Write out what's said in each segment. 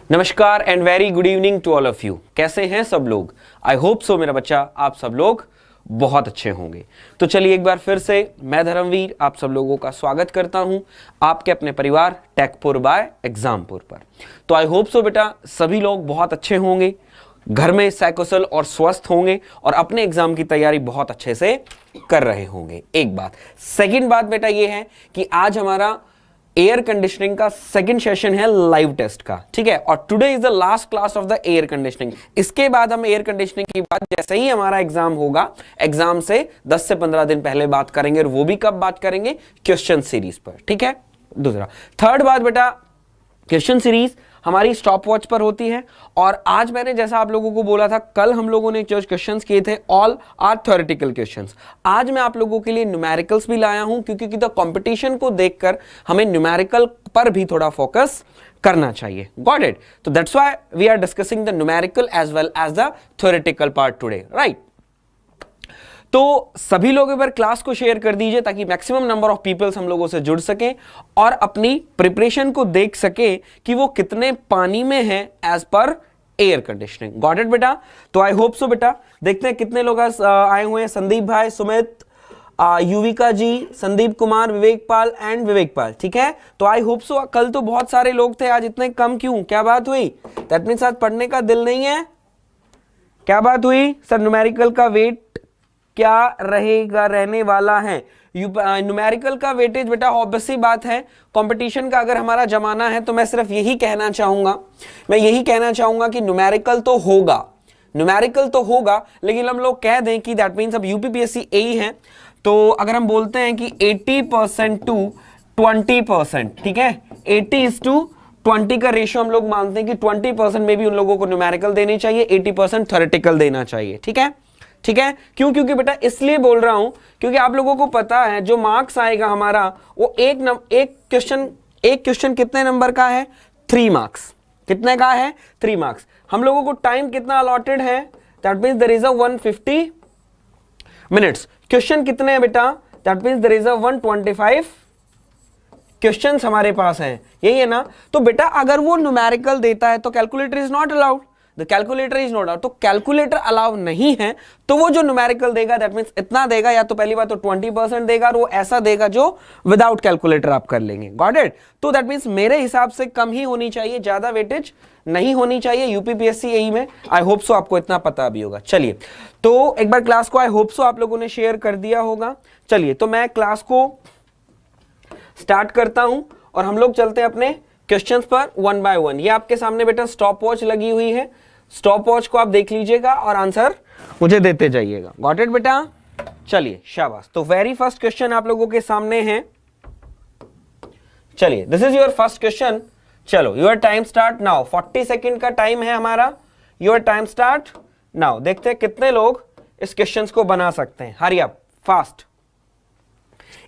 नमस्कार and very good evening to all of you. कैसे हैं सब लोग? आई होप सो मेरा बच्चा आप सब लोग बहुत अच्छे होंगे। तो चलिए एक बार फिर से मैं धर्मवीर आप सब लोगों का स्वागत करता हूं आपके अपने परिवार टेकपुर बाय एग्जामपुर पर। तो आई होप सो बेटा सभी लोग बहुत अच्छे होंगे, घर में सकुशल और स्वस्थ होंगे और अपने एग्जाम की तैयारी बहुत अच्छे से कर रहे होंगे। एक बात। सेकंड बात बेटा ये है कि आज हमारा एयर कंडीशनिंग का सेकंड सेशन है लाइव टेस्ट का, ठीक है। और today is the last class of the air conditioning. इसके बाद हम एयर कंडीशनिंग की बात जैसे ही हमारा एग्जाम होगा, एग्जाम से 10 से 15 दिन पहले बात करेंगे। और वो भी कब बात करेंगे? क्वेश्चन सीरीज पर, ठीक है। दूसरा थर्ड बात बेटा, क्वेश्चन सीरीज हमारी स्टॉप वॉच पर होती है। और आज मैंने जैसा आप लोगों को बोला था, कल हम लोगों ने जो क्वेश्चंस किए थे ऑल आर थ्योरेटिकल क्वेश्चंस। आज मैं आप लोगों के लिए न्यूमेरिकल्स भी लाया हूं क्योंकि कंपटीशन को देखकर हमें न्यूमेरिकल पर भी थोड़ा फोकस करना चाहिए। Got it? तो that's why we are discussing the numerical as well as the theoretical part today, right. तो सभी लोग एक बार क्लास को शेयर कर दीजिए ताकि मैक्सिमम नंबर ऑफ पीपल्स हम लोगों से जुड़ सकें और अपनी प्रिपरेशन को देख सके कि वो कितने पानी में है as per air conditioning. Got it बेटा? तो आई होप सो बेटा। देखते हैं कितने लोग आए हुए हैं। संदीप भाई, सुमित, युविका जी, संदीप कुमार, विवेक पाल एंड विवेक पाल, ठीक है। तो आई होप सो। कल तो बहुत सारे लोग थे, आज इतने कम क्यों? क्या बात हुई? दैट मींस आज पढ़ने का दिल नहीं है? क्या बात हुई सर? न्यूमेरिकल का वेट क्या रहेगा, रहने वाला है? न्यूमेरिकल का वेटेज बेटा ऑब्वियस सी बात है, कंपटीशन का अगर हमारा जमाना है तो मैं सिर्फ यही कहना चाहूंगा कि न्यूमेरिकल तो होगा, लेकिन हम लोग कह दें कि दैट मींस अब यूपीपीएससी एई है, तो अगर हम बोलते हैं कि 80% टू 20%, ठीक है, 80:20 का रेशियो हम लोग मानते हैं कि 20% में भी उन लोगों को न्यूमेरिकल देनी चाहिए, 80% थ्योरेटिकल देना चाहिए, ठीक है। ठीक है, क्यों? क्योंकि बेटा इसलिए बोल रहा हूं क्योंकि आप लोगों को पता है जो मार्क्स आएगा हमारा वो एक क्वेश्चन कितने नंबर का है? 3 मार्क्स। कितने का है? 3 मार्क्स। हम लोगों को टाइम कितना अलॉटेड है? That means there is a 150 minutes. Question कितने हैं बेटा? That means there is a 125 questions हमारे पास हैं, यही है ना। तो बेटा अगर वो न्यूमेरिकल देता है तो calculator is not allowed, the calculator is not allowed. तो कैलकुलेटर अलाउ नहीं है तो वो जो न्यूमेरिकल देगा दैट मींस इतना देगा, या तो पहली बात तो 20% देगा और वो ऐसा देगा जो विदाउट कैलकुलेटर आप कर लेंगे। Got it? तो दैट मींस मेरे हिसाब से कम ही होनी चाहिए, ज्यादा वेटेज नहीं होनी चाहिए यूपीपीएससी एई में। आई होप सो आपको इतना पता भी होगा। चलिए तो एक बार क्लास को आई होप सो आप लोगों ने शेयर कर दिया होगा। चलिए तो मैं क्लास को स्टार्ट करता हूं और हम लोग चलते हैं अपने क्वेश्चंस पर 1 बाय 1। ये आपके सामने बेटा स्टॉप वॉच लगी हुई है, स्टॉप वॉच को आप देख लीजिएगा और आंसर मुझे देते जाइएगा। गॉट इट बेटा? चलिए शाबाश। तो वेरी फर्स्ट क्वेश्चन आप लोगों के सामने है। चलिए this is your first question. चलो your time start now. 40 second का टाइम है हमारा। Your time start now. देखते हैं कितने लोग इस क्वेश्चन को बना सकते हैं। हरी अप फास्ट।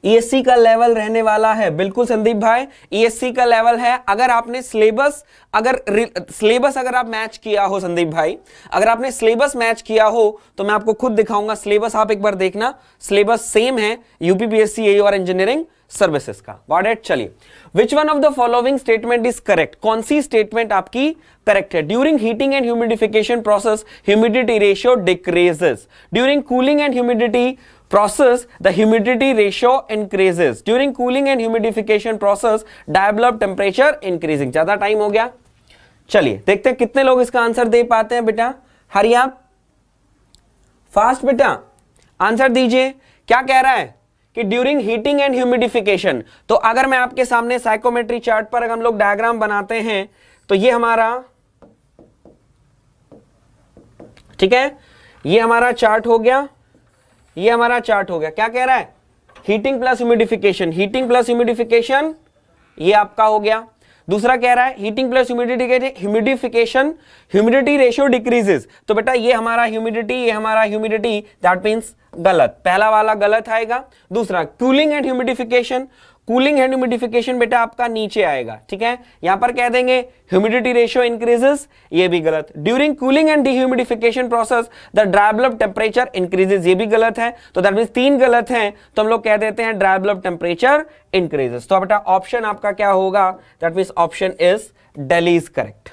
ईएससी का लेवल रहने वाला है, बिल्कुल संदीप भाई, ईएससी का लेवल है। अगर आपने सिलेबस अगर आप मैच किया हो संदीप भाई, अगर आपने सिलेबस मैच किया हो तो मैं आपको खुद दिखाऊंगा सिलेबस, आप एक बार देखना, सिलेबस सेम है यूपीपीएससी एई और इंजीनियरिंग सर्विसेज का। Got it? चलिए which one of the following statement is correct? कौन सी स्टेटमेंट आपकी करेक्ट है? During heating and humidification process humidity ratio decreases. During cooling and humidity process the humidity ratio increases. During cooling and humidification process diablab temperature increasing. ज्यादा time हो गया, चलिए देखते हैं कितने लोग इसका आंसर दे पाते हैं बेटा। हरी आप फास्ट बेटा आंसर दीजिए। क्या कह रहा है कि ड्यूरिंग हीटिंग एंड ह्यूमिडिफिकेशन। तो अगर मैं आपके सामने साइकोमेट्री चार्ट पर अगर हम लोग डायग्राम बनाते हैं तो ये हमारा, ठीक है, ये हमारा चार्ट हो गया, ये हमारा चार्ट हो गया। क्या कह रहा है? Heating plus humidification, heating plus humidification, ये आपका हो गया। दूसरा कह रहा है heating plus humidification humidity ratio decreases. तो बेटा ये हमारा ह्यूमिडिटी, ये हमारा ह्यूमिडिटी, दैट मींस गलत, पहला वाला गलत आएगा। दूसरा cooling and humidification, cooling and humidification बेटा आपका नीचे आएगा, ठीक है। यहां पर कह देंगे ह्यूमिडिटी रेशियो इंक्रीजेस, ये भी गलत। During cooling and dehumidification process the dry bulb temperature increases, ये भी गलत है। तो दैट मींस 3 गलत हैं, तो हम लोग कह देते हैं ड्राई बल्ब टेम्परेचर इंक्रीजेस। तो बेटा ऑप्शन आपका क्या होगा? That means option is Delhi is correct.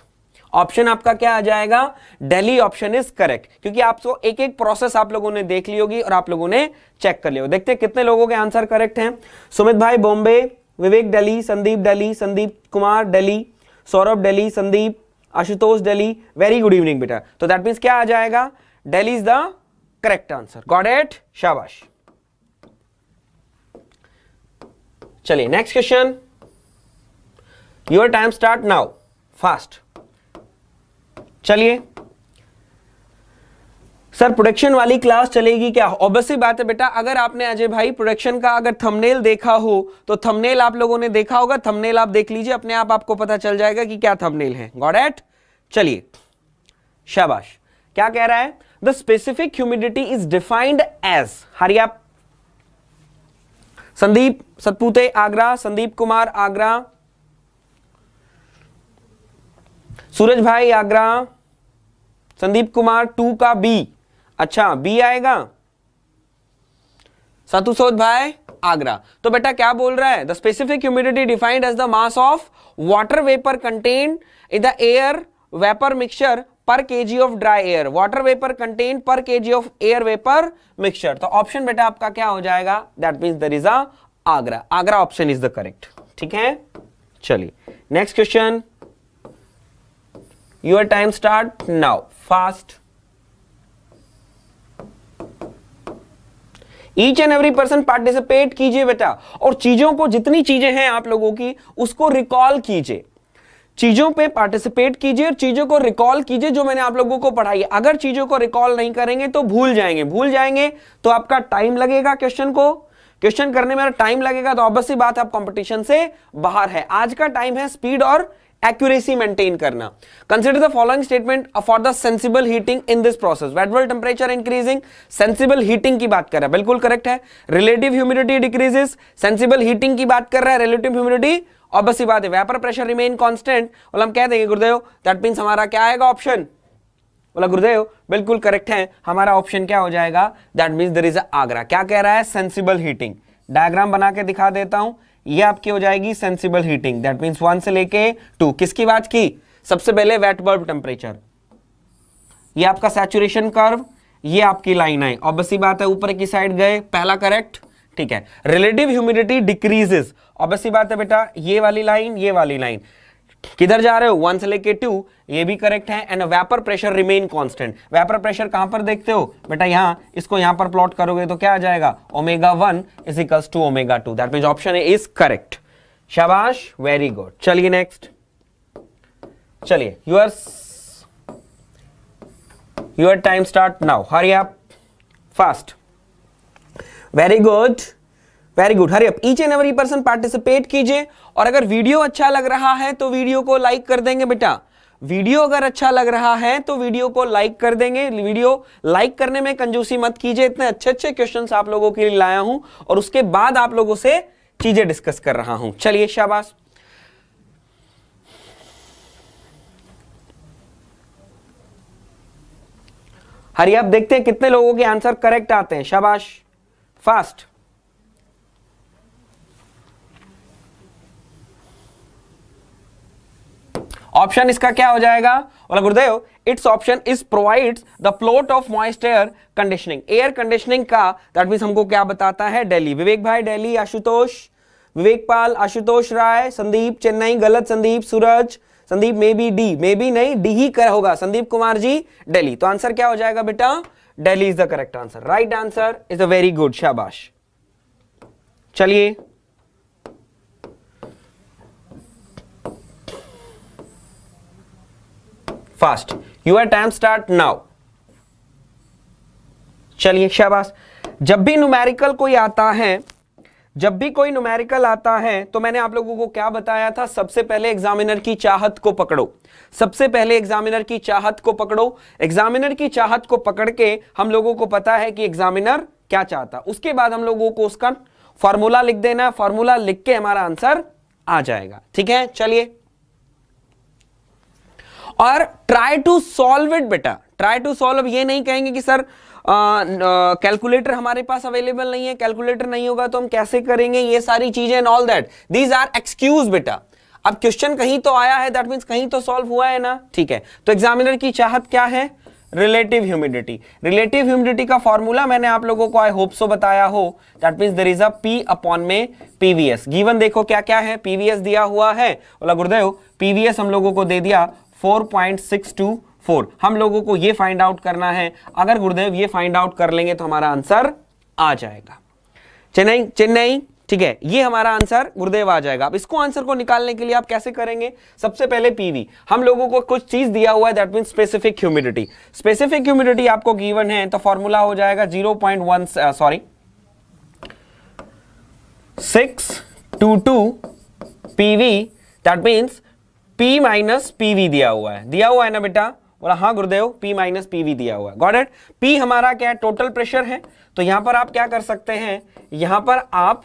Option आपका क्या आ जाएगा, दिल्ली ऑप्शन इज करेक्ट, क्योंकि आपको एक एक प्रोसेस आप लोगों ने देख ली होगी और आप लोगों ने चेक कर लिया होगा। देखते हैं कितने लोगों के आंसर करेक्ट हैं। सुमित भाई Bombay, Vivek Delhi, Sandeep Kumar Delhi, Saurabh Delhi, Sandeep, Ashutosh Delhi, very good evening बेटा। तो दैट मींस क्या आ जाएगा, Delhi is the correct answer. Got it, शाबाश। चलिए next question, your time start now, fast. चलिए सर प्रोडक्शन वाली क्लास चलेगी क्या? ऑब्वियसली बात है बेटा, अगर आपने अजय भाई प्रोडक्शन का अगर थंबनेल देखा हो तो थंबनेल आप लोगों ने देखा होगा, थंबनेल आप देख लीजिए, अपने आप आपको पता चल जाएगा कि क्या थंबनेल है। गॉट इट, चलिए शाबाश। क्या कह रहा है, the specific humidity is defined as, hurry up, Sandeep Satpute Agra, Sandeep Kumar Agra, सूरज भाई आगरा, संदीप कुमार 2 का बी, अच्छा बी आएगा, सतुसोद भाई आगरा। तो बेटा क्या बोल रहा है, the specific humidity defined as the mass of water vapour contained in the air vapour mixture per KG of dry air, water vapour contained per KG of air vapour mixture. तो option बेटा आपका क्या हो जाएगा, that means there is a Agra, Agra option is the correct. ठीक है, चलिए next question, your time start now, fast. Each and every person participate कीजिए बेटा, और चीजों को, जितनी चीजें हैं आप लोगों की उसको रिकॉल कीजिए, चीजों पे पार्टिसिपेट कीजिए और चीजों को रिकॉल कीजिए जो मैंने आप लोगों को पढ़ाई है। अगर चीजों को रिकॉल नहीं करेंगे तो भूल जाएंगे तो आपका टाइम लगेगा, क्वेश्चन करने में टाइम लगेगा, तो ऑब्वियसली बात है आप कंपटीशन से बाहर है। आज का टाइम है स्पीड और एक्यूरेसी मेंटेन करना। Consider the following statement for the sensible heating in this process, wet world temperature increasing, sensible heating की बात कर रहा है, बिल्कुल करेक्ट है। Relative humidity decreases, sensible heating की बात कर रहा है, रिलेटिव ह्यूमिडिटी ऑब्वियसली बात है। वेपर प्रेशर रिमेन कांस्टेंट, बोला हम कह देंगे गुरुदेव, दैट मींस हमारा क्या आएगा ऑप्शन, बोला गुरुदेव बिल्कुल करेक्ट है, हमारा ऑप्शन क्या हो जाएगा, that means there is Agra. क्या कह रहा है, सेंसिबल हीटिंग। डायग्राम बना के दिखा देता हूं, ये आपकी हो जाएगी सेंसिबल हीटिंग, दैट मींस 1 से लेके 2। किसकी बात की, सबसे पहले वेट बल्ब टेम्परेचर, ये आपका सैचुरेशन कर्व, ये आपकी लाइन है, ऑब्वियसली बात है ऊपर की साइड गए, पहला करेक्ट। ठीक है, रिलेटिव ह्यूमिडिटी डिक्रीजेस, ऑब्वियसली बात है बेटा, ये वाली लाइन किधर जा रहे हो, 1 से लेके 2, ये भी करेक्ट है। And vapour pressure remain constant, vapour pressure कहां पर देखते हो बेटा, यहां, इसको यहां पर प्लॉट करोगे तो क्या आ जाएगा, ω1 is equals to ω2, that means option A is correct. शाबाश, वेरी गुड। चलिए नेक्स्ट, चलिए your time start now, hurry up, fast, very good, hurry up. Each and every person participate कीजिए, और अगर वीडियो अच्छा लग रहा है तो वीडियो को लाइक कर देंगे बेटा, वीडियो अगर अच्छा लग रहा है तो वीडियो को लाइक कर देंगे। वीडियो लाइक करने में कंजूसी मत कीजिए, इतने अच्छे अच्छे क्वेश्चंस आप लोगों के लिए लाया हूं और उसके बाद आप लोगों से चीजें डिस्कस कर रहा हूं। चलिए शाबाश, हरी अप, देखते हैं कितने लोगों के आंसर करेक्ट आते हैं। शाबाश, फास्ट। ऑप्शन इसका क्या हो जाएगा, बोला गुरुदेव it's option is provides the plot of moist air conditioning, air conditioning का, दैट मींस हमको क्या बताता है, दिल्ली। विवेक भाई दिल्ली, आशुतोष, विवेक पाल, आशुतोष राय, संदीप चेन्नई, गलत, Sandeep Suraj, Sandeep maybe D, maybe नहीं, डी ही कर होगा, संदीप कुमार जी दिल्ली। तो आंसर क्या हो जाएगा बेटा, Delhi is the correct answer, right answer is a very good, शाबाश। चलिए fast, your time start now. चलिए शाबाश। जब भी न्यूमेरिकल कोई आता है, तो मैंने आप लोगों को क्या बताया था, सबसे पहले एग्जामिनर की चाहत को पकड़ो, एग्जामिनर की चाहत को पकड़ के हम लोगों को पता है कि एग्जामिनर क्या चाहता, उसके बाद हम लोगों को उसका फॉर्मूला लिख देना, फॉर्मूला लिख के हमारा आंसर आ जाएगा। ठीक है, चलिए, और ट्राई टू सॉल्व इट बेटा, ट्राई टू सॉल्व, ये नहीं कहेंगे कि सर कैलकुलेटर हमारे पास अवेलेबल नहीं है, कैलकुलेटर नहीं होगा तो हम कैसे करेंगे, ये सारी चीजें and all that, these are excuse बेटा। अब क्वेश्चन कहीं तो आया है, दैट मींस कहीं तो सॉल्व हुआ है ना, ठीक है। तो एग्जामिनर की चाहत क्या है, रिलेटिव ह्यूमिडिटी। रिलेटिव ह्यूमिडिटी का फॉर्मूला मैंने आप लोगों को आई होप सो बताया हो, that means there is a P upon में PVS। गिवन देखो क्या क्या है, PVS दिया हुआ है, बोला गुरुदेव PVS हम लोगों को दे दिया 4.624। हम लोगों को ये फाइंड आउट करना है, अगर गुरुदेव ये फाइंड आउट कर लेंगे तो हमारा आंसर आ जाएगा। चेन्नई चेन्नई, ठीक है, ये हमारा आंसर गुरुदेव आ जाएगा। अब इसको आंसर को निकालने के लिए आप कैसे करेंगे, सबसे पहले पीवी, हम लोगों को कुछ चीज दिया हुआ है, that means specific humidity. Specific humidity आपको गिवन है, तो फॉर्मूला हो जाएगा 622 PV, that means P minus PV दिया हुआ है ना बेटा, बोला हाँ गुरुदेव P माइनस पीवी दिया हुआ है, गॉट इट। P हमारा क्या है, टोटल प्रेशर है, तो यहां पर आप क्या कर सकते हैं, यहां पर आप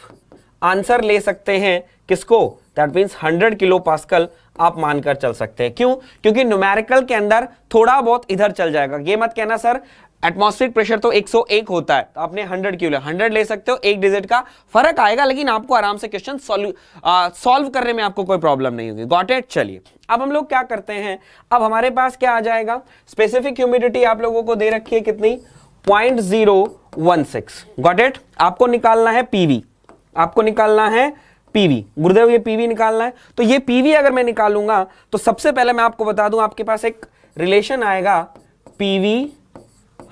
आंसर ले सकते हैं किसको, दैट मींस 100 किलो पास्कल आप मानकर चल सकते हैं। क्यों, क्योंकि न्यूमेरिकल के अंदर थोड़ा बहुत इधर चल जाएगा, ये मत कहना सर एटमॉस्फेरिक प्रेशर तो 101 होता है, तो आपने 100 किलो 100 ले सकते हो, एक डिजिट का फर्क आएगा, लेकिन आपको आराम से क्वेश्चन सॉल्व करने में आपको कोई प्रॉब्लम नहीं होगी, गॉट इट। चलिए अब हम लोग क्या करते हैं, अब हमारे पास क्या आ जाएगा, स्पेसिफिक ह्यूमिडिटी आप लोगों को दे रखी है कितनी, 0.016, गॉट इट। आपको निकालना है पीवी, आपको निकालना है पीवी, गुरुदेव ये पीवी निकालना है, तो ये पीवी अगर मैं निकालूंगा तो सबसे पहले मैं आपको बता दूं, आपके पास एक रिलेशन आएगा पीवी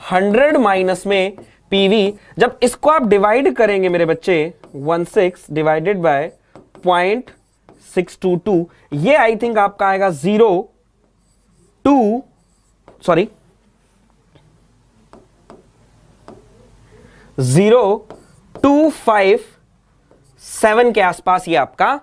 100 माइनस में पीवी, जब इसको आप डिवाइड करेंगे मेरे बच्चे 16 डिवाइडेड बाय 0.622, ये आई थिंक आपका आएगा 0.257 के आसपास ये आपका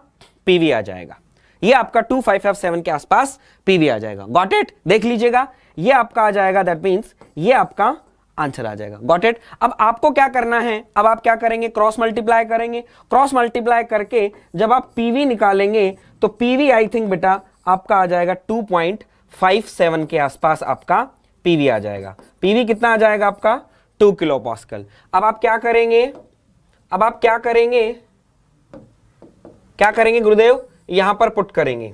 पीवी आ जाएगा, ये आपका 2557 के आसपास पीवी आ जाएगा, गॉट इट। देख लीजिएगा ये आपका आ जाएगा, दैट मींस ये आपका आंसर आ जाएगा, गॉट इट। अब आपको क्या करना है, अब आप क्या करेंगे, क्रॉस मल्टीप्लाई करेंगे, क्रॉस मल्टीप्लाई करके जब आप पीवी निकालेंगे तो पीवी आई थिंक बेटा आपका आ जाएगा 2.57 के आसपास आपका पीवी आ जाएगा। पीवी कितना आ जाएगा आपका, 2 किलो पास्कल। अब आप क्या करेंगे, अब आप क्या करेंगे, क्या करेंगे गुरुदेव, यहां पर पुट करेंगे,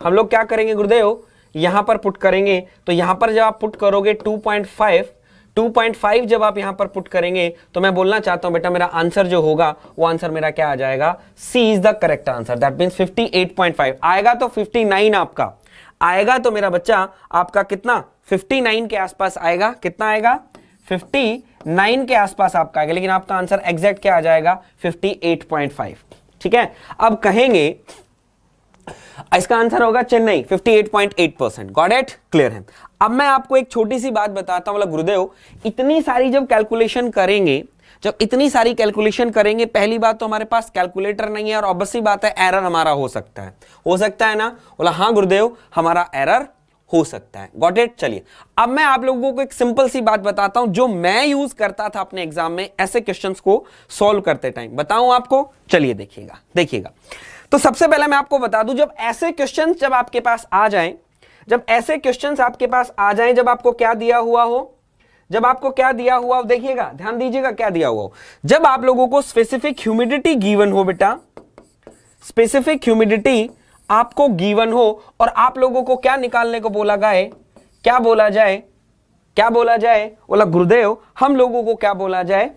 हम लोग क्या करेंगे गुरुदेव, यहां पर पुट करेंगे, तो यहां पर जब आप पुट करोगे 2.5 जब आप यहां पर पुट करेंगे, तो मैं बोलना चाहता हूं बेटा मेरा आंसर जो होगा वो आंसर मेरा क्या आ जाएगा, C is the correct answer, that means 58.5 आएगा, तो 59 आपका आएगा, तो मेरा बच्चा आपका कितना 59 के आसपास आएगा, कितना आएगा 59 के आसपास आपका आएगा, लेकिन आपका आंसर एग्जैक्ट क्या आ जाएगा 58.5, ठीक है। अब कहेंगे इसका आंसर होगा चेन्नई 58.8%, गॉट इट, क्लियर है। अब मैं आपको एक छोटी सी बात बताता हूं, गुरुदेव इतनी सारी जब कैलकुलेशन करेंगे, जब इतनी सारी कैलकुलेशन करेंगे, पहली बात तो हमारे पास कैलकुलेटर नहीं है, और ऑब्वियसली बात है एरर हमारा हो सकता है ना, बोला हाँ गुरुदेव हमारा एरर हो सकता है, गॉट इट। चलिए अब मैं आप लोगों को एक सिंपल सी बात बताता हूं जो मैं यूज करता था अपने एग्जाम में ऐसे क्वेश्चंस को सॉल्व करते टाइम, बताऊं आपको, चलिए देखिएगा। तो सबसे पहले मैं आपको बता दूं, जब ऐसे क्वेश्चंस जब आपके पास आ जाएं, जब ऐसे क्वेश्चंस आपके पास आ जाएं, जब आपको क्या दिया हुआ हो, जब आपको क्या दिया हुआ हो, देखिएगा ध्यान दीजिएगा क्या दिया हुआ हो, जब आप लोगों को स्पेसिफिक ह्यूमिडिटी गिवन हो बेटा, स्पेसिफिक ह्यूमिडिटी आपको गिवन हो, और आप लोगों को क्या निकालने को बोला गया, क्या बोला जाए, बोला गुरुदेव हम लोगों को क्या बोला जाए,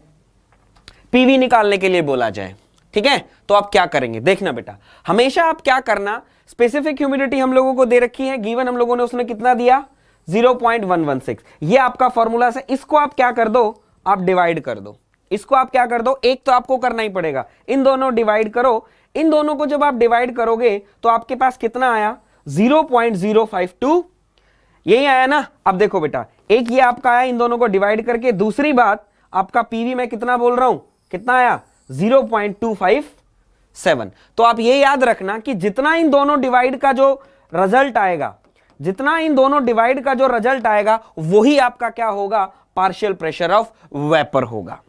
पीवी निकालने के लिए बोला जाए, ठीक है। तो आप क्या करेंगे, देखना बेटा, हमेशा आप क्या करना, स्पेसिफिक ह्यूमिडिटी हम लोगों को दे रखी है, गिवन हम लोगों ने उसमें कितना दिया 0.116, ये आपका फॉर्मूला है, इसको आप क्या कर दो, आप डिवाइड कर दो, इसको आप क्या कर दो, एक तो आपको करना ही पड़ेगा, इन दोनों डिवाइड करो, इन दोनों को जब आप डिवाइड करोगे तो आपके पास कितना आया 0.052, यही आया ना। अब देखो बेटा, एक ये आपका आया इन दोनों को डिवाइड करके, दूसरी बात आपका पीवी मैं कितना बोल रहा हूं, कितना आया 0.257। तो आप ये याद रखना कि जितना इन दोनों डिवाइड का जो रिजल्ट आएगा, जितना इन दोनों डिवाइड का जो रिजल्ट आएगा, वही आपका क्या होगा, पार्शियल प्रेशर ऑफ वेपर होगा।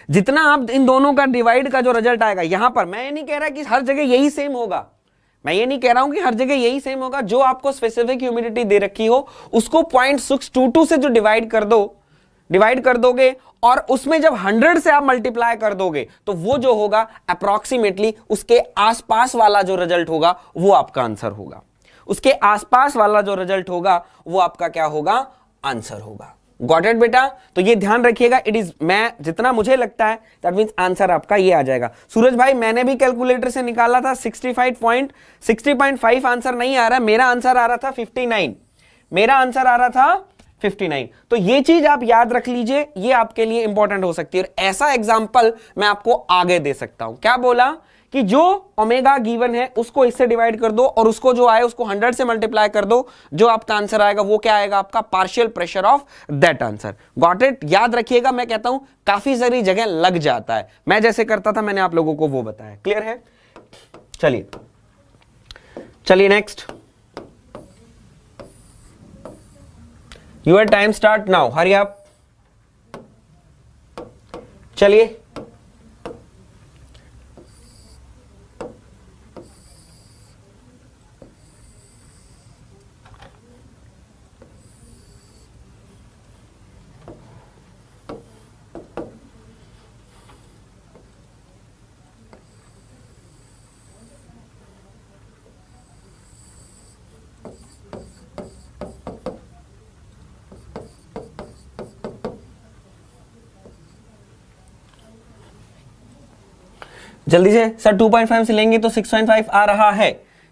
जितना आप इन दोनों का डिवाइड का जो रिजल्ट आएगा, यहां पर मैं ये नहीं कह रहा कि हर जगह यही सेम होगा, मैं ये नहीं कह रहा हूं कि हर जगह यही सेम होगा, जो आपको स्पेसिफिक ह्यूमिडिटी दे रखी हो उसको 0.622 से जो डिवाइड कर दो, डिवाइड कर दोगे और उसमें जब 100 से आप मल्टीप्लाई कर दोगे तो वो जो होगा अप्रोक्सीमेटली उसके आसपास वाला जो रिजल्ट होगा वो आपका आंसर होगा। उसके आसपास वाला जो रिजल्ट होगा वो आपका क्या होगा, आंसर होगा। गॉट इट बेटा? तो ये ध्यान रखिएगा, इट इज, मैं जितना मुझे लगता है दैट मींस आंसर आपका ये आ जाएगा। सूरज भाई मैंने भी कैलकुलेटर से निकाला था 60.5 आंसर नहीं आ रहा, मेरा आंसर आ रहा था 59, मेरा आंसर आ रहा था 59। तो ये चीज आप याद रख लीजिए, ये आपके लिए इंपॉर्टेंट हो सकती है। और ऐसा एग्जांपल मैं आपको आगे दे सकता हूं, क्या बोला कि जो ओमेगा गिवन है उसको इससे डिवाइड कर दो और उसको जो आए उसको 100 से मल्टीप्लाई कर दो, जो आपका आंसर आएगा वो क्या आएगा, आपका partial pressure of that answer. Got it? याद रखिएगा, मैं कहता हूं काफी सारी जगह लग जाता है, मैं जैसे करता था मैंने आप लोगों को वो बताया। क्लियर है? चलिए चलिए next, your time start now, hurry up. चलिए जल्दी से सर 2.5 से लेंगे तो 6.5 आ रहा है,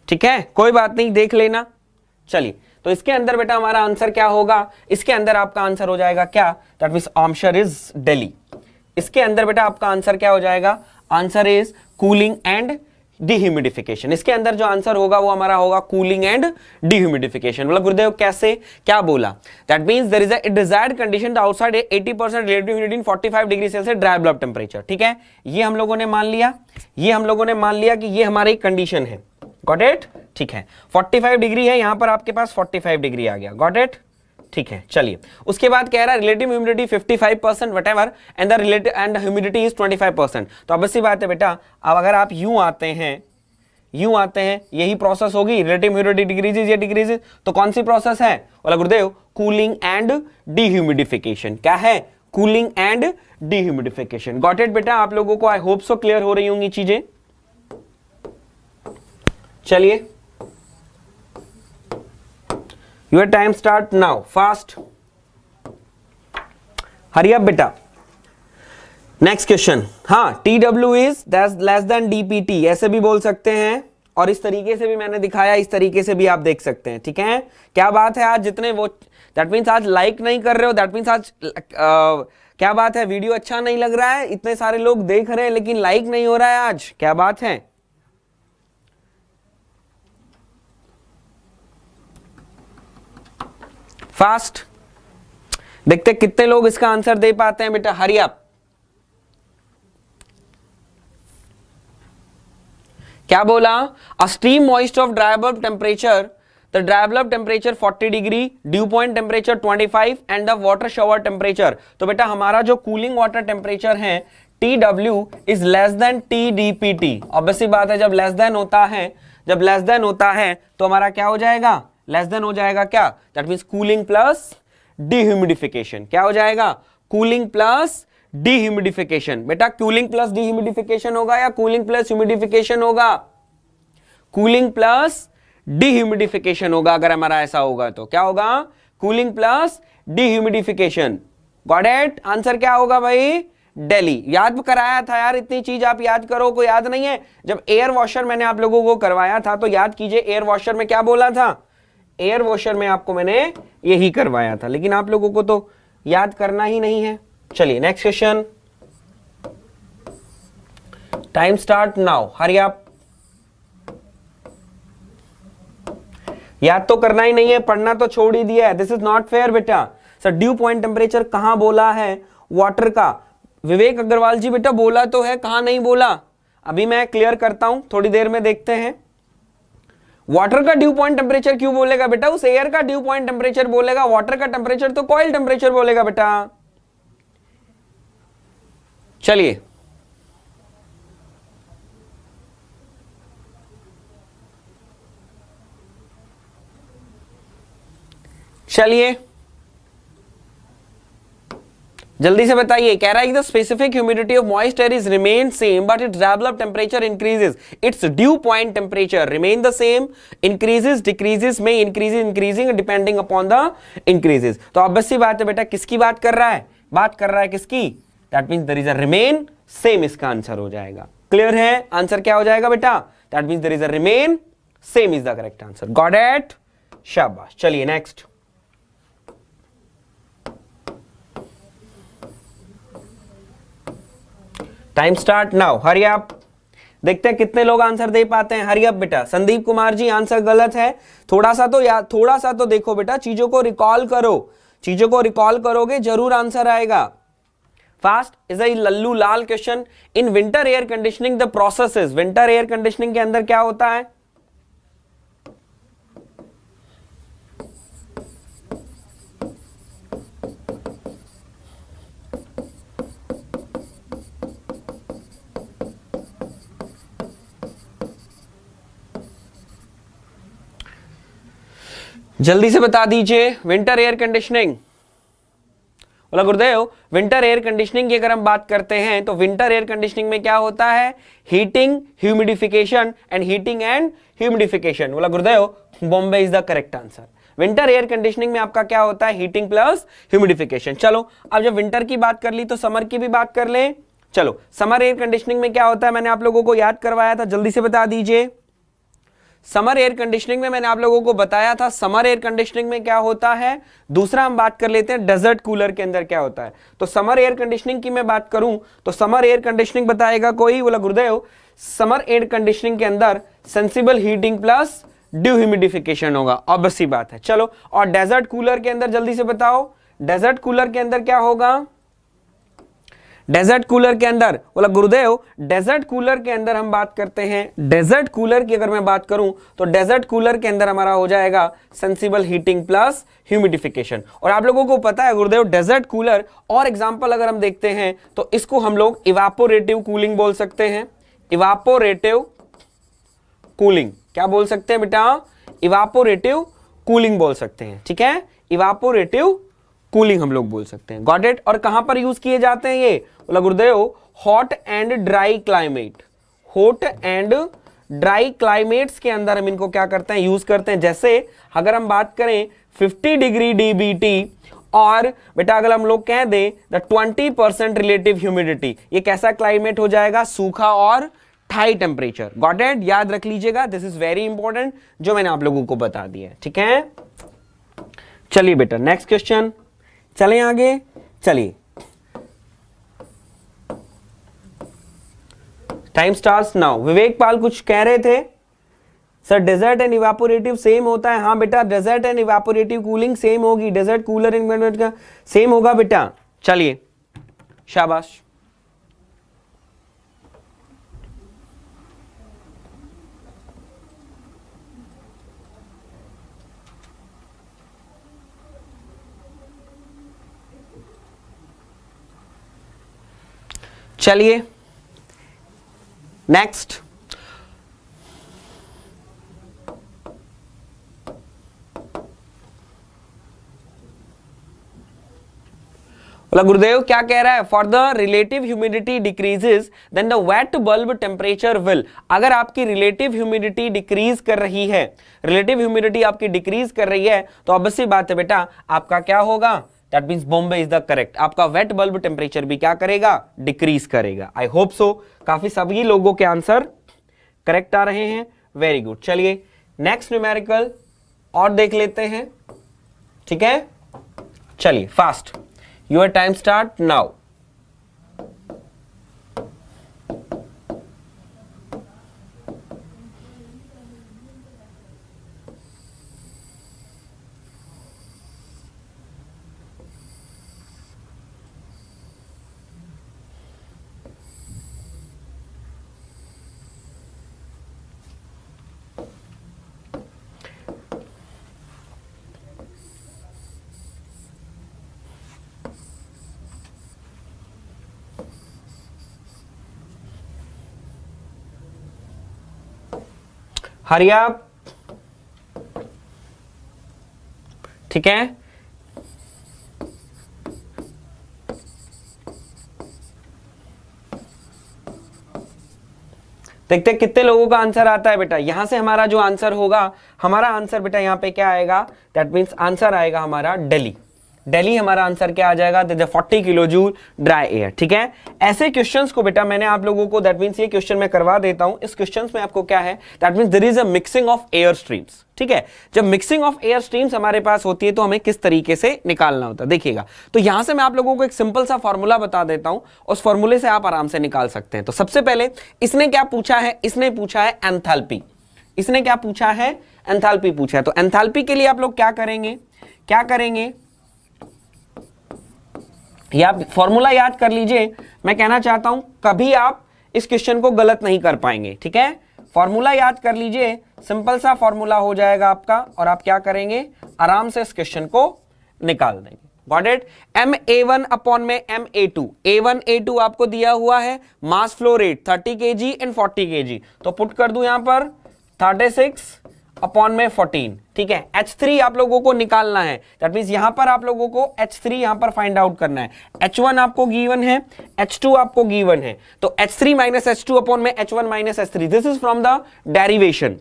ठीक है, कोई बात नहीं, देख लेना। चलिए तो इसके अंदर बेटा हमारा आंसर क्या होगा, इसके अंदर आपका आंसर हो जाएगा क्या, that means answer is Delhi. इसके अंदर बेटा आपका आंसर क्या हो जाएगा, answer is cooling and dehumidification. इसके अंदर जो आंसर होगा वो हमारा होगा कूलिंग एंड डिह्यूमिडिफिकेशन। मतलब गुरुदेव कैसे, क्या बोला, that means there is a desired condition the outside 80% relative humidity in 45 degree celsius dry bulb temperature. ठीक है, ये हम लोगों ने मान लिया, ये हम लोगों ने मान लिया कि ये हमारी कंडीशन है। Got it? ठीक है, 45 डिग्री है, यहां पर आपके पास 45 डिग्री आ गया। Got it? ठीक है, चलिए उसके बाद कह रहा है relative humidity 55% whatever and the relative and humidity is 25%। तो अब ऐसी बात है बेटा, अब अगर आप यूं आते हैं, यूं आते हैं, यही प्रोसेस होगी, रिलेटिव ह्यूमिडिटी डिक्रीजेस या डिक्रीजेस, तो कौन सी प्रोसेस है, बोला गुरुदेव कूलिंग एंड डिह्यूमिडिफिकेशन। क्या है, cooling and dehumidification. Got it बेटा? आप लोगों को आई होप सो क्लियर हो रही होंगी चीजें। चलिए your time start now, fast, hurry up बेटा। नेक्स्ट क्वेश्चन, हाँ, T W is less then DPT, ऐसे भी बोल सकते हैं और इस तरीके से भी मैंने दिखाया, इस तरीके से भी आप देख सकते हैं। ठीक है, क्या बात है, आज जितने वो, दैट मीन्स आज लाइक नहीं कर रहे हो, दैट मीन्स आज क्या बात है, वीडियो अच्छा नहीं लग रहा है, इतने सारे लोग देख रहे हैं लेकिन लाइक नहीं हो रहा है आज, क्या बात है। फास्ट देखते कितने लोग इसका आंसर दे पाते हैं बेटा, हरी अप। क्या बोला, a steam moist of dry bulb temperature, the dry bulb temperature 40 degree, dew point temperature 25 and the water shower temperature. तो बेटा हमारा जो कूलिंग वाटर टेम्परेचर है TW is less than TDPT। Obviously बात है, जब लेस देन होता है, जब लेस देन होता है तो हमारा क्या हो जाएगा, लेस देन हो जाएगा क्या, that means cooling plus dehumidification. क्या हो जाएगा, कूलिंग प्लस डिह्यूमिडिफिकेशन। बेटा कूलिंग प्लस डिह्यूमिडिफिकेशन होगा या कूलिंग प्लस ह्यूमिडिफिकेशन होगा, कूलिंग प्लस डिह्यूमिडिफिकेशन होगा। अगर हमारा ऐसा होगा तो क्या होगा, cooling plus dehumidification. Got it? Answer क्या होगा भाई, दिल्ली। याद कराया था यार, इतनी चीज आप याद करो, को याद नहीं है। जब एयर वॉशर मैंने आप लोगों को करवाया था तो याद कीजिए, एयर वॉशर में क्या बोला था, एयर वॉशर में आपको मैंने यही करवाया था, लेकिन आप लोगों को तो याद करना ही नहीं है। चलिए next question, time start now, hurry up. याद तो करना ही नहीं है, पढ़ना तो छोड़ ही दिया है, दिस इज नॉट फेयर बेटा। सर ड्यू पॉइंट टेम्परेचर कहां बोला है वाटर का, विवेक अग्रवाल जी बेटा बोला तो है, कहां नहीं बोला, अभी मैं क्लियर करता हूं, थोड़ी देर में देखते हैं। वाटर का ड्यू पॉइंट टेम्परेचर क्यों बोलेगा बेटा, उस एयर का ड्यू पॉइंट टेम्परेचर बोलेगा, वाटर का टेम्परेचर तो कॉइल टेम्परेचर बोलेगा बेटा। चलिए चलिए जल्दी से बताइए। कह रहा है कि the specific humidity of moist air is remain same but it's develop temperature increases, it's dew point temperature remain the same, increases decreases में increasing depending upon the increases. तो ऑब्वियस सी बात है बेटा, किसकी बात कर रहा है? बात कर रहा है किसकी? That means there is a remain same, इसका आंसर हो जाएगा। क्लियर है? आंसर क्या हो जाएगा बेटा? That means there is a remain same is the correct answer. Got it? शाबाश। चलिए next. Time start now, hurry up. देखते हैं कितने लोग आंसर दे पाते हैं। हरी अप बेटा। संदीप कुमार जी आंसर गलत है। थोड़ा सा तो देखो बेटा, चीजों को रिकॉल करो, चीजों को रिकॉल करोगे जरूर आंसर आएगा। Fast is a Lallu Lal question. In winter air conditioning the processes, winter air conditioning के अंदर क्या होता है? जल्दी से बता दीजिए। विंटर एयर कंडीशनिंग, बोला गुरुदेव विंटर एयर कंडीशनिंग की अगर हम बात करते हैं तो विंटर एयर कंडीशनिंग में क्या होता है? Heating, humidification and heating and humidification. बोला गुरुदेव Bombay is the correct answer. Winter air conditioning में आपका क्या होता है? Heating plus humidification. चलो अब जब विंटर की बात कर ली तो समर की भी बात कर लें। चलो समर एयर कंडीशनिंग में क्या होता है? मैंने आप लोगों को याद करवाया था, जल्दी से बता दीजिए। समर एयर कंडीशनिंग में मैंने आप लोगों को बताया था, समर एयर कंडीशनिंग में क्या होता है। दूसरा हम बात कर लेते हैं डेजर्ट कूलर के अंदर क्या होता है। तो समर एयर कंडीशनिंग की मैं बात करूं तो समर एयर कंडीशनिंग बताएगा कोई? बोला गुरुदेव समर एयर कंडीशनिंग के अंदर sensible heating plus due humidification होगा, ऑब्वियस सी बात है। चलो और डेजर्ट कूलर के अंदर जल्दी से बताओ, डेजर्ट कूलर के अंदर क्या होगा? डेजर्ट कूलर के अंदर, बोला गुरुदेव डेजर्ट कूलर के अंदर हम बात करते हैं, डेजर्ट कूलर की अगर मैं बात करूं तो डेजर्ट कूलर के अंदर हमारा हो जाएगा सेंसिबल हीटिंग प्लस ह्यूमिडिफिकेशन। और आप लोगों को पता है गुरुदेव डेजर्ट कूलर और एग्जांपल अगर हम देखते हैं तो इसको हम लोग इवापोरेटिव कूलिंग बोल सकते हैं। इवापोरेटिव कूलिंग क्या बोल सकते हैं बेटा? इवापोरेटिव कूलिंग बोल सकते हैं, ठीक है। इवापोरेटिव कूलिंग हम लोग बोल सकते हैं। Got it? और कहां पर यूज किए जाते हैं ये? बोला गुरुदेव hot and dry climate, hot and dry climates के अंदर हम इनको क्या करते हैं? यूज करते हैं। जैसे अगर हम बात करें 50 डिग्री डीबीटी और बेटा अगर हम लोग कह दें द 20% रिलेटिव ह्यूमिडिटी, ये कैसा क्लाइमेट हो जाएगा? सूखा और हाई टेम्परेचर। Got it? याद रख लीजिएगा, दिस इज वेरी इंपॉर्टेंट जो मैंने आप लोगों को बता दिया है, ठीक है। चलिए बेटा नेक्स्ट क्वेश्चन, चलें आगे। चलिए time starts now. Vivek Pal कुछ कह रहे थे sir, desert and evaporative same होता है। हाँ बेटा desert and evaporative cooling same होगी, डेजर्ट कूलर एंड का सेम होगा बेटा। चलिए शाबाश। चलिए नेक्स्ट। बोला गुरुदेव क्या कह रहा है? For the relative humidity decreases then the wet bulb temperature will. अगर आपकी रिलेटिव ह्यूमिडिटी डिक्रीज कर रही है, रिलेटिव ह्यूमिडिटी आपकी डिक्रीज कर रही है तो ऑब्वियसली बात है बेटा आपका क्या होगा? That means Bombay is the correct. आपका वेट बल्ब टेम्परेचर भी क्या करेगा? डिक्रीज करेगा। आई होप सो काफी सभी लोगों के आंसर करेक्ट आ रहे हैं, वेरी गुड। चलिए नेक्स्ट न्यूमेरिकल और देख लेते हैं, ठीक है। चलिए fast, your time start now. Hurry up, ठीक है। देखते हैं कितने लोगों का आंसर आता है बेटा। यहां से हमारा जो आंसर होगा, हमारा आंसर बेटा यहां पे क्या आएगा, दैट मीन्स आंसर आएगा हमारा दिल्ली। दिल्ली हमारा आंसर क्या आ जाएगा, 40 किलो जूल ड्राई एयर। ठीक है, ऐसे क्वेश्चंस को बेटा मैंने आप लोगों को, दैट मीन्स ये क्वेश्चन मैं करवा देता हूं। इस क्वेश्चंस में आपको क्या है, that means there is a mixing of air streams. ठीक है, जब मिक्सिंग ऑफ एयर स्ट्रीम्स हमारे पास होती है तो हमें किस तरीके से निकालना होता है, देखिएगा। तो यहां से मैं आप लोगों को एक सिंपल सा फॉर्मूला बता देता हूं, उस फॉर्मूले से आप आराम से निकाल सकते हैं। तो सबसे पहले इसने क्या पूछा है, इसने पूछा है एंथैल्पी। इसने क्या पूछा है, एंथैल्पी पूछा है। तो एंथैल्पी के लिए आप लोग क्या करेंगे, या आप फॉर्मूला याद कर लीजिए। मैं कहना चाहता हूं कभी आप इस क्वेश्चन को गलत नहीं कर पाएंगे। ठीक है, फॉर्मूला याद कर लीजिए, सिंपल सा फॉर्मूला हो जाएगा आपका, और आप क्या करेंगे, आराम से इस क्वेश्चन को निकाल देंगे। Got it. Ma1 अपॉन में Ma2, A1 A2 आपको दिया हुआ है, mass flow rate 30 kg and 40 kg, तो पुट कर दूं यहां पर 36 अपॉन में 14। ठीक है, H3 आप लोगों को निकालना है, दैट मींस यहां पर आप लोगों को H3 यहां पर फाइंड आउट करना है। H1 आपको गिवन है, H2 आपको गिवन है, तो H3 माइनस H2 अपॉन में H1 minus H3, this is from the derivation.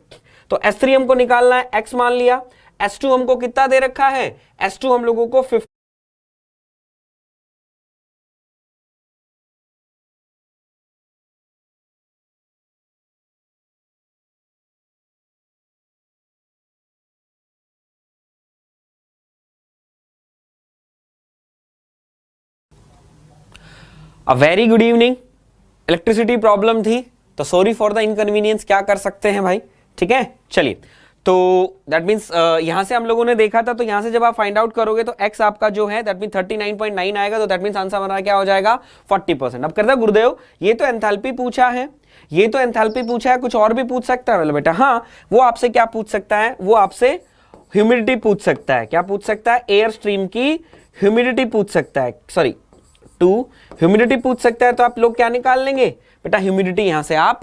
तो H3 हमको निकालना है, X मान लिया। H2 हमको कितना दे रखा है, H2 हम लोगों को 50। A very good evening. Electricity problem थी तो सॉरी फॉर द इनकन्वीनियंस, क्या कर सकते हैं भाई। ठीक है, चलिए। तो दैट मीन्स यहां से हम लोगों ने देखा था, तो यहां से जब आप फाइंड आउट करोगे तो x आपका जो है दैट मीन 39.9 आएगा, तो दैट मीन्स आंसर हमारा क्या हो जाएगा, 40%। अब करता गुरुदेव ये तो एंथैल्पी पूछा है, ये तो एंथैल्पी पूछा है, कुछ और भी पूछ सकता है। बोले बेटा हाँ, वो आपसे क्या पूछ सकता है, वो आपसे ह्यूमिडिटी पूछ सकता है। क्या पूछ सकता है, एयर स्ट्रीम की ह्यूमिडिटी पूछ सकता है, सॉरी ह्यूमिडिटी पूछ सकता है। तो आप लोग क्या निकाल लेंगे बेटा, ह्यूमिडिटी यहां से आप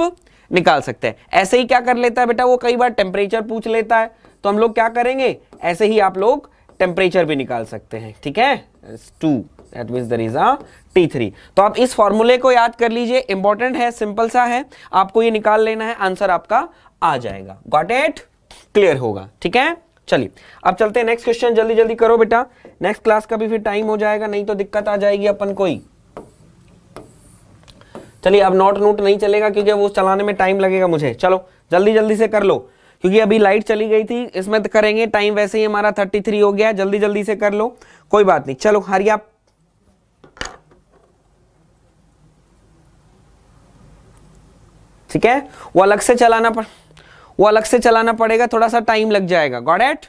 निकाल सकते हैं। ऐसे ही क्या कर लेता है बेटा, वो कई बार टेम्परेचर पूछ लेता है, तो हम लोग क्या करेंगे, ऐसे ही आप लोग टेम्परेचर भी निकाल सकते हैं। ठीक है, 2 that means there is a T3। तो आप इस फॉर्मूले को याद कर लीजिए, इंपॉर्टेंट है, सिंपल सा है, आपको ये निकाल लेना है, आंसर आपका आ जाएगा। गॉट इट, क्लियर होगा। ठीक है, चलिए अब चलते हैं नेक्स्ट क्वेश्चन। जल्दी जल्दी करो बेटा, नेक्स्ट क्लास का भी फिर टाइम हो जाएगा, नहीं तो दिक्कत आ जाएगी अपन कोई। चलिए अब नोट नहीं चलेगा क्योंकि वो चलाने में टाइम लगेगा मुझे। चलो जल्दी जल्दी से कर लो, क्योंकि अभी लाइट चली गई थी, इसमें तो करेंगे, टाइम वैसे ही हमारा 33 हो गया। जल्दी जल्दी से कर लो, कोई बात नहीं। चलो हरी आप, ठीक है, वो अलग से चलाना पड़ेगा, थोड़ा सा टाइम लग जाएगा। Got it.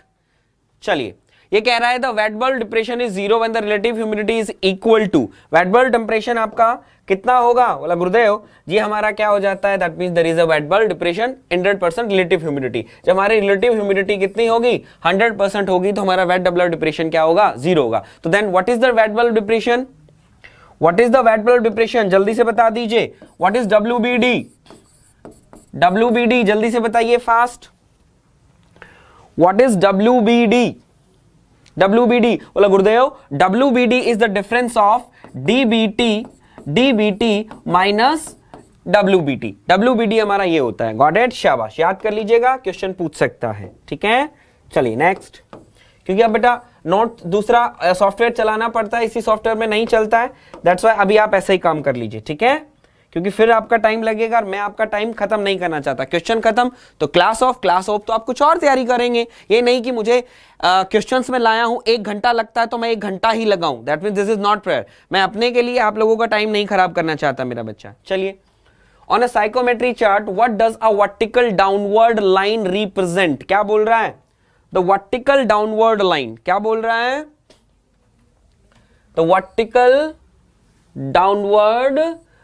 चलिए, ये कह रहा है the wet bulb depression is 0 when the relative humidity is equal to, wet bulb temperature आपका कितना होगा, बोला गुरुदेव जी हमारा क्या हो जाता है, that means there is a wet bulb depression 100% relative humidity. जब हमारी रिलेटिव ह्यूमिडिटी कितनी होगी, 100% होगी, तो हमारा वेट बल्ब डिप्रेशन क्या होगा, 0 होगा। तो then what is the wet bulb depression, what is the wet bulb depression, जल्दी से बता दीजिए। व्हाट इज WBD, WBD जल्दी से बताइए fast. What is WBD, WBD बोला गुरुदेव, WBD is the difference of DBT minus WBT। WBD हमारा ये होता है। गॉट इट, शाबाश, याद कर लीजिएगा, क्वेश्चन पूछ सकता है। ठीक है, चलिए नेक्स्ट। क्योंकि अब बेटा नोट दूसरा सॉफ्टवेयर चलाना पड़ता है, इसी सॉफ्टवेयर में नहीं चलता है, दैट्स व्हाई अभी आप ऐसे ही काम कर लीजिए। ठीक है, क्योंकि फिर आपका टाइम लगेगा और मैं आपका टाइम खत्म नहीं करना चाहता। क्वेश्चन खत्म तो क्लास ऑफ तो आप कुछ और तैयारी करेंगे। ये नहीं कि मुझे क्वेश्चंस में लाया हूं 1 घंटा लगता है तो मैं 1 घंटा ही लगाऊं, that means this is not fair. मैं अपने के लिए आप लोगों का टाइम नहीं खराब करना चाहता मेरा बच्चा। चलिए, on a psychometry chart what does a vertical downward line represent, क्या बोल रहा है, द वर्टिकल डाउनवर्ड लाइन, क्या बोल रहा है, the vertical downward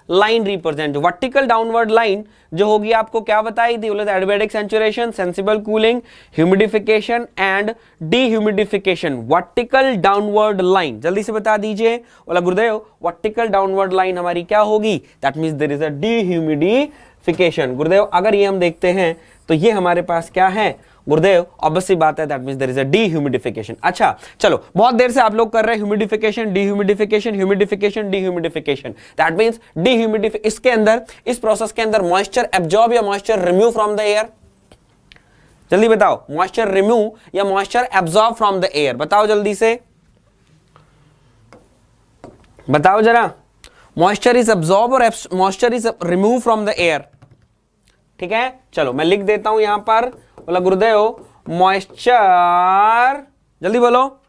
line represent. Vertical downward line जो होगी आपको क्या बताई थी, बोले adiabatic saturation, sensible cooling, humidification and dehumidification. Vertical downward line जल्दी से बता दीजिए। बोला गुरुदेव वर्टिकल डाउनवर्ड लाइन हमारी क्या होगी, that means there is a dehumidification. Gurudev अगर ये हम देखते हैं तो ये हमारे पास क्या है गुरुदेव, ऑब्वियसली बात है, that means there is a dehumidification. अच्छा चलो, बहुत देर से आप लोग कर रहे हैं humidification, dehumidification, humidification, dehumidification. That means dehumidification, इसके अंदर, इस प्रोसेस के अंदर मॉइस्चर एब्जॉर्ब या moisture remove from the air? जल्दी बताओ, मॉइस्चर रिमूव या moisture absorb from the air? बताओ जल्दी से, बताओ जरा। मॉइस्चर इज एब्जॉर्ब और moisture is remove from the air. ठीक है, चलो मैं लिख देता हूं यहां पर, बोला गुरुदेव मॉइस्चर, जल्दी बोलो,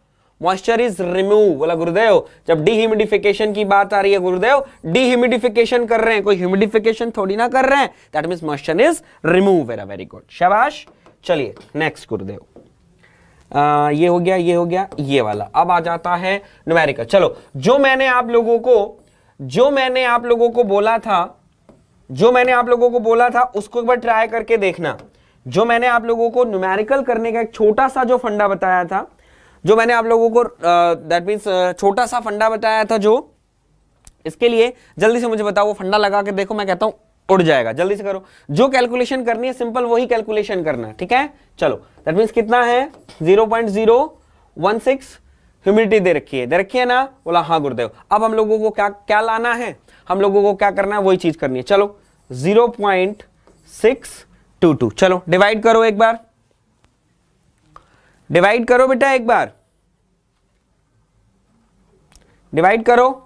मॉइस्चर इज रिमूव। बोला गुरुदेव जब डीह्यूमिडिफिकेशन की बात आ रही है गुरुदेव, डीह्यूमिडिफिकेशन कर रहे हैं, कोई ह्यूमिडिफिकेशन थोड़ी ना कर रहे हैं, that means moisture is remove. Very good, शाबाश। चलिए नेक्स्ट गुरुदेव, ये हो गया, ये हो गया, ये वाला। अब आ जाता है न्यूमेरिकल। चलो, जो मैंने आप लोगों को बोला था, उसको एक बार ट्राई करके देखना। जो मैंने आप लोगों को न्यूमेरिकल करने का एक छोटा सा जो फंडा बताया था, जो मैंने आप लोगों को दैट मींस छोटा सा फंडा बताया था, जो इसके लिए जल्दी से मुझे बताओ, वो फंडा लगा के देखो, मैं कहता हूं उड़ जाएगा, जल्दी से करो। जो कैलकुलेशन करनी है सिंपल वही कैलकुलेशन करना है, ठीक है। चलो, दैट मींस कितना है, 0.016 ह्यूमिडिटी दे रखी है ना? बोला हाँ गुरुदेव। अब हम लोगों को क्या क्या लाना है, हम लोगों को क्या करना है, वही चीज करनी है। चलो 0.622, चलो डिवाइड करो एक बार, डिवाइड करो बेटा एक बार, डिवाइड करो,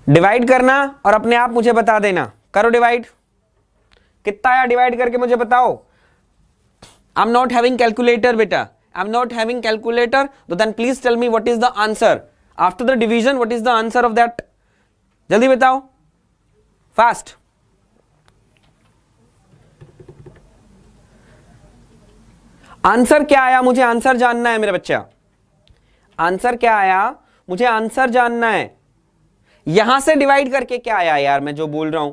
डिवाइड करना और अपने आप मुझे बता देना। करो डिवाइड, कितना आया डिवाइड करके मुझे बताओ। I am not having calculator बेटा, I am not having calculator, तो then please tell me what is the answer after the division, what is the answer of that, जल्दी बताओ, फास्ट। आंसर क्या आया, मुझे आंसर जानना है मेरे बच्चा, आंसर क्या आया, मुझे आंसर जानना है। यहां से डिवाइड करके क्या आया यार, मैं जो बोल रहा हूं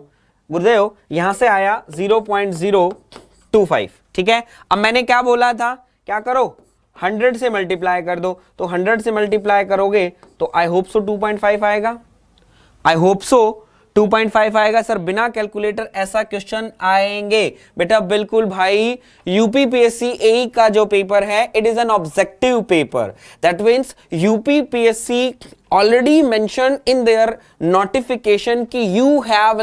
गुरुदेव, यहां से आया 0.025, ठीक है। अब मैंने क्या बोला था, क्या करो, 100 से मल्टीप्लाई कर दो, तो 100 से मल्टीप्लाई करोगे तो आई होप सो 2.5 आएगा, आई होप सो 2.5 आएगा। सर बिना कैलकुलेटर ऐसा क्वेश्चन आएंगे? बेटा बिल्कुल भाई, यूपीपीएससी एई का जो पेपर है, it is an objective paper, that means UPPSC already mention in their notification कि you have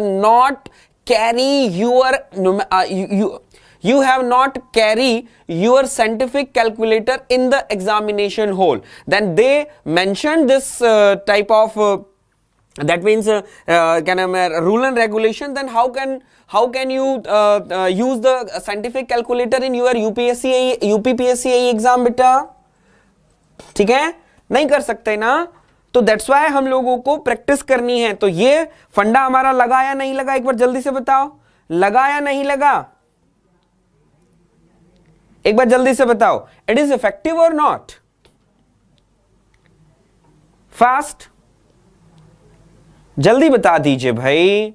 not carry your scientific calculator in the examination hall. Then they mentioned this type of that means rule and regulation. Then how can you use the scientific calculator in your UPPSC exam बेटा? ठीक है, नहीं कर सकते ना, तो that's why हम लोगों को प्रैक्टिस करनी है। तो ये फंडा हमारा लगा या नहीं लगा, एक बार जल्दी से बताओ, लगा या नहीं लगा, एक बार जल्दी से बताओ। इट इज इफेक्टिव और नॉट, फास्ट, जल्दी बता दीजिए भाई,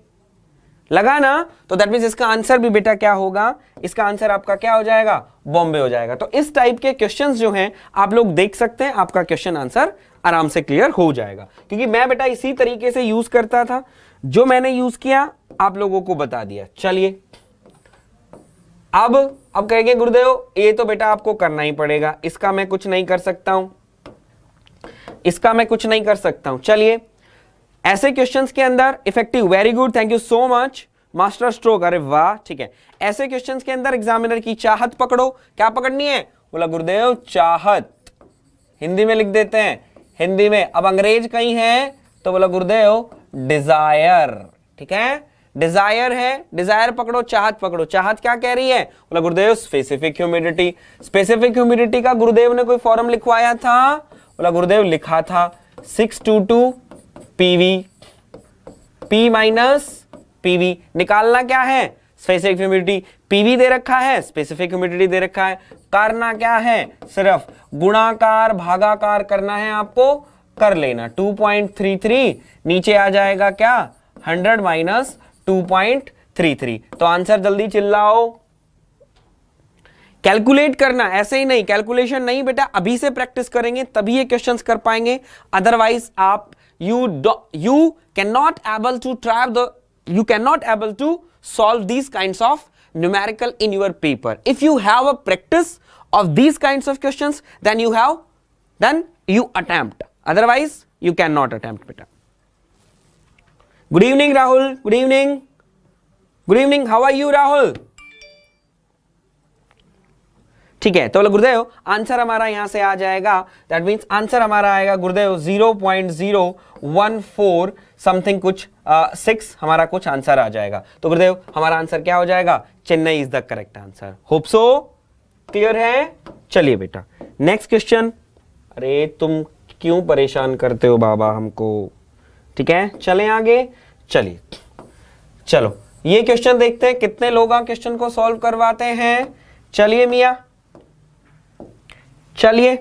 लगा ना? तो दैट मींस इसका आंसर भी बेटा क्या होगा, इसका आंसर आपका क्या हो जाएगा, बॉम्बे हो जाएगा। तो इस टाइप के क्वेश्चंस जो हैं आप लोग देख सकते हैं, आपका क्वेश्चन आंसर आराम से क्लियर हो जाएगा, क्योंकि मैं बेटा इसी तरीके से यूज करता था, जो मैंने यूज किया आप लोगों को बता दिया। चलिए अब कहेंगे गुरुदेव ये तो बेटा आपको करना ही पड़ेगा, इसका मैं कुछ नहीं कर सकता हूं, इसका मैं कुछ नहीं कर सकता हूं। चलिए ऐसे क्वेश्चंस के अंदर effective, very good, thank you so much master stroke, अरे वाह, ठीक है। ऐसे क्वेश्चंस के अंदर एग्जामिनर की चाहत पकड़ो, क्या पकड़नी है, बोला गुरुदेव चाहत, हिंदी में लिख देते हैं, हिंदी में। अब अंग्रेज कहीं है तो बोला गुरुदेव डिजायर, ठीक है, डिजायर है, डिजायर पकड़ो, चाहत पकड़ो। चाहत क्या कह रही है, बोला Gurudev specific humidity. Specific humidity का गुरुदेव ने कोई फॉर्म लिखवाया था, बोला गुरुदेव लिखा था 622 पीवी, पी माइनस पीवी, निकालना क्या है, स्पेसिफिक ह्यूमिडिटी। पीवी दे रखा है, स्पेसिफिक ह्यूमिडिटी दे रखा है, करना क्या है, सिर्फ गुणाकार भागाकार करना है आपको, कर लेना। 2.33 नीचे आ जाएगा क्या, 100 माइनस 2.33। तो आंसर जल्दी चिल्लाओ, कैलकुलेट करना, ऐसे ही नहीं, कैलकुलेशन नहीं बेटा, अभी से प्रैक्टिस करेंगे तभी ये क्वेश्चंस कर पाएंगे, अदरवाइज आप you cannot able to solve these kinds of numerical in your paper. If you have a practice of these kinds of questions, then you attempt. Otherwise, you cannot attempt, beta. Good evening, Rahul. Good evening. Good evening. How are you, Rahul? ठीक है, तो गुरुदेव answer हमारा यहां से आ जाएगा, that means answer हमारा आएगा गुरुदेव 0.014 something कुछ 6 हमारा कुछ आंसर आ जाएगा। तो गुरुदेव हमारा आंसर क्या हो जाएगा? Chennai is the correct answer. Hope so clear है। चलिए बेटा नेक्स्ट क्वेश्चन। अरे तुम क्यों परेशान करते हो बाबा हमको? ठीक है, चलें आगे। चलिए चलो ये क्वेश्चन देखते हैं, कितने लोग क्वेश्चन को सॉल्व करवाते हैं। चलिए मिया, चलिए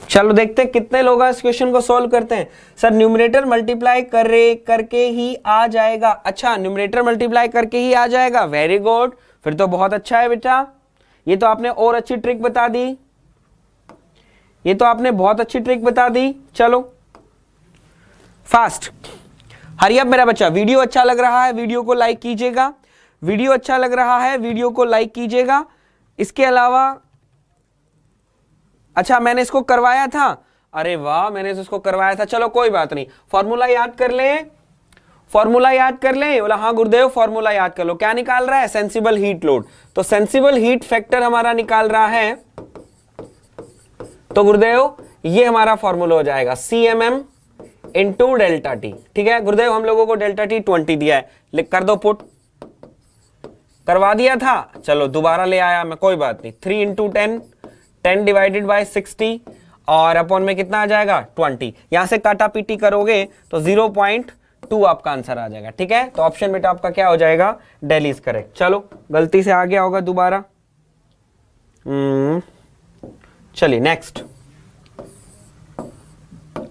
चलो देखते हैं कितने लोग इस क्वेश्चन को सॉल्व करते हैं। सर न्यूमरेटर मल्टीप्लाई करके ही आ जाएगा। अच्छा, न्यूमरेटर मल्टीप्लाई करके ही आ जाएगा, वेरी गुड, फिर तो बहुत अच्छा है बेटा। ये तो आपने और अच्छी ट्रिक बता दी, ये तो आपने बहुत अच्छी ट्रिक बता दी। चलो फास्ट, हरी अप मेरा बच्चा। वीडियो अच्छा लग रहा है, वीडियो को लाइक कीजिएगा। वीडियो अच्छा लग रहा है, वीडियो को लाइक कीजिएगा। इसके अलावा अच्छा मैंने इसको करवाया था, अरे वाह मैंने इसको करवाया था, चलो कोई बात नहीं। फॉर्मूला याद कर लें, फॉर्मूला याद कर लें। बोला हाँ गुरुदेव फॉर्मूला याद कर लो। क्या निकाल रहा है? Sensible heat load. तो सेंसिबल हीट फैक्टर हमारा निकाल रहा है, तो गुरुदेव ये हमारा फॉर्मूला हो जाएगा CMM इंटू डेल्टा टी। ठीक है गुरुदेव, हम लोगों को डेल्टा टी 20 दिया है, लिख कर दो पुट। करवा दिया था, चलो दोबारा ले आया मैं, कोई बात नहीं। 3 इंटू 10, 10 डिवाइडेड बाई 60 और अपॉन में कितना आ जाएगा? 20। यहां से काटा पीटी करोगे तो 0.2 आपका आंसर आ जाएगा। ठीक है, तो ऑप्शन बेटा आपका क्या हो जाएगा? Delhi is correct. चलो गलती से आ गया होगा दोबारा। चलिए नेक्स्ट,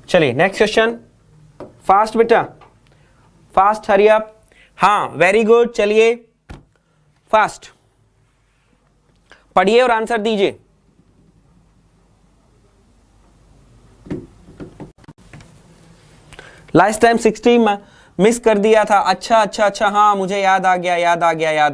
चलिए नेक्स्ट क्वेश्चन। फास्ट बेटा, फास्ट, हरी अप। हाँ वेरी गुड, चलिए फास्ट पढ़िए और आंसर दीजिए। लास्ट टाइम 60 मिस कर दिया था। अच्छा, हाँ मुझे याद आ गया।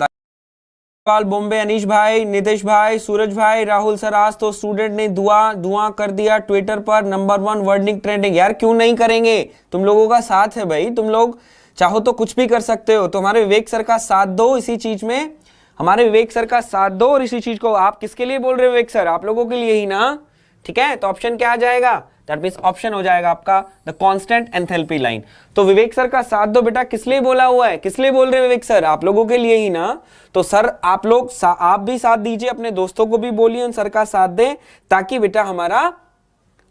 बॉम्बे, अनीश भाई, नितेश भाई, सूरज भाई, राहुल सर, आज तो स्टूडेंट ने दुआ कर दिया ट्विटर पर, नंबर 1 वर्डिंग ट्रेंडिंग। यार क्यों नहीं करेंगे, तुम लोगों का साथ है भाई, तुम लोग चाहो तो कुछ भी कर सकते हो। तो हमारे विवेक सर का साथ दो इसी चीज में, हमारे विवेक सर का साथ दो और इसी चीज को। आप किसके लिए बोल रहे हो विवेक सर? आप लोगों के लिए ही ना। ठीक है, तो ऑप्शन क्या आ जाएगा? दैट मींस ऑप्शन हो जाएगा आपका द कांस्टेंट एंथैल्पी लाइन। तो विवेक सर का साथ दो बेटा, किस लिए बोला हुआ है? किस लिए बोल रहे हैं विवेक सर? आप लोगों के लिए ही ना। तो सर आप लोग आप भी साथ दीजिए, अपने दोस्तों को भी बोलिए उन सर का साथ दें, ताकि बेटा हमारा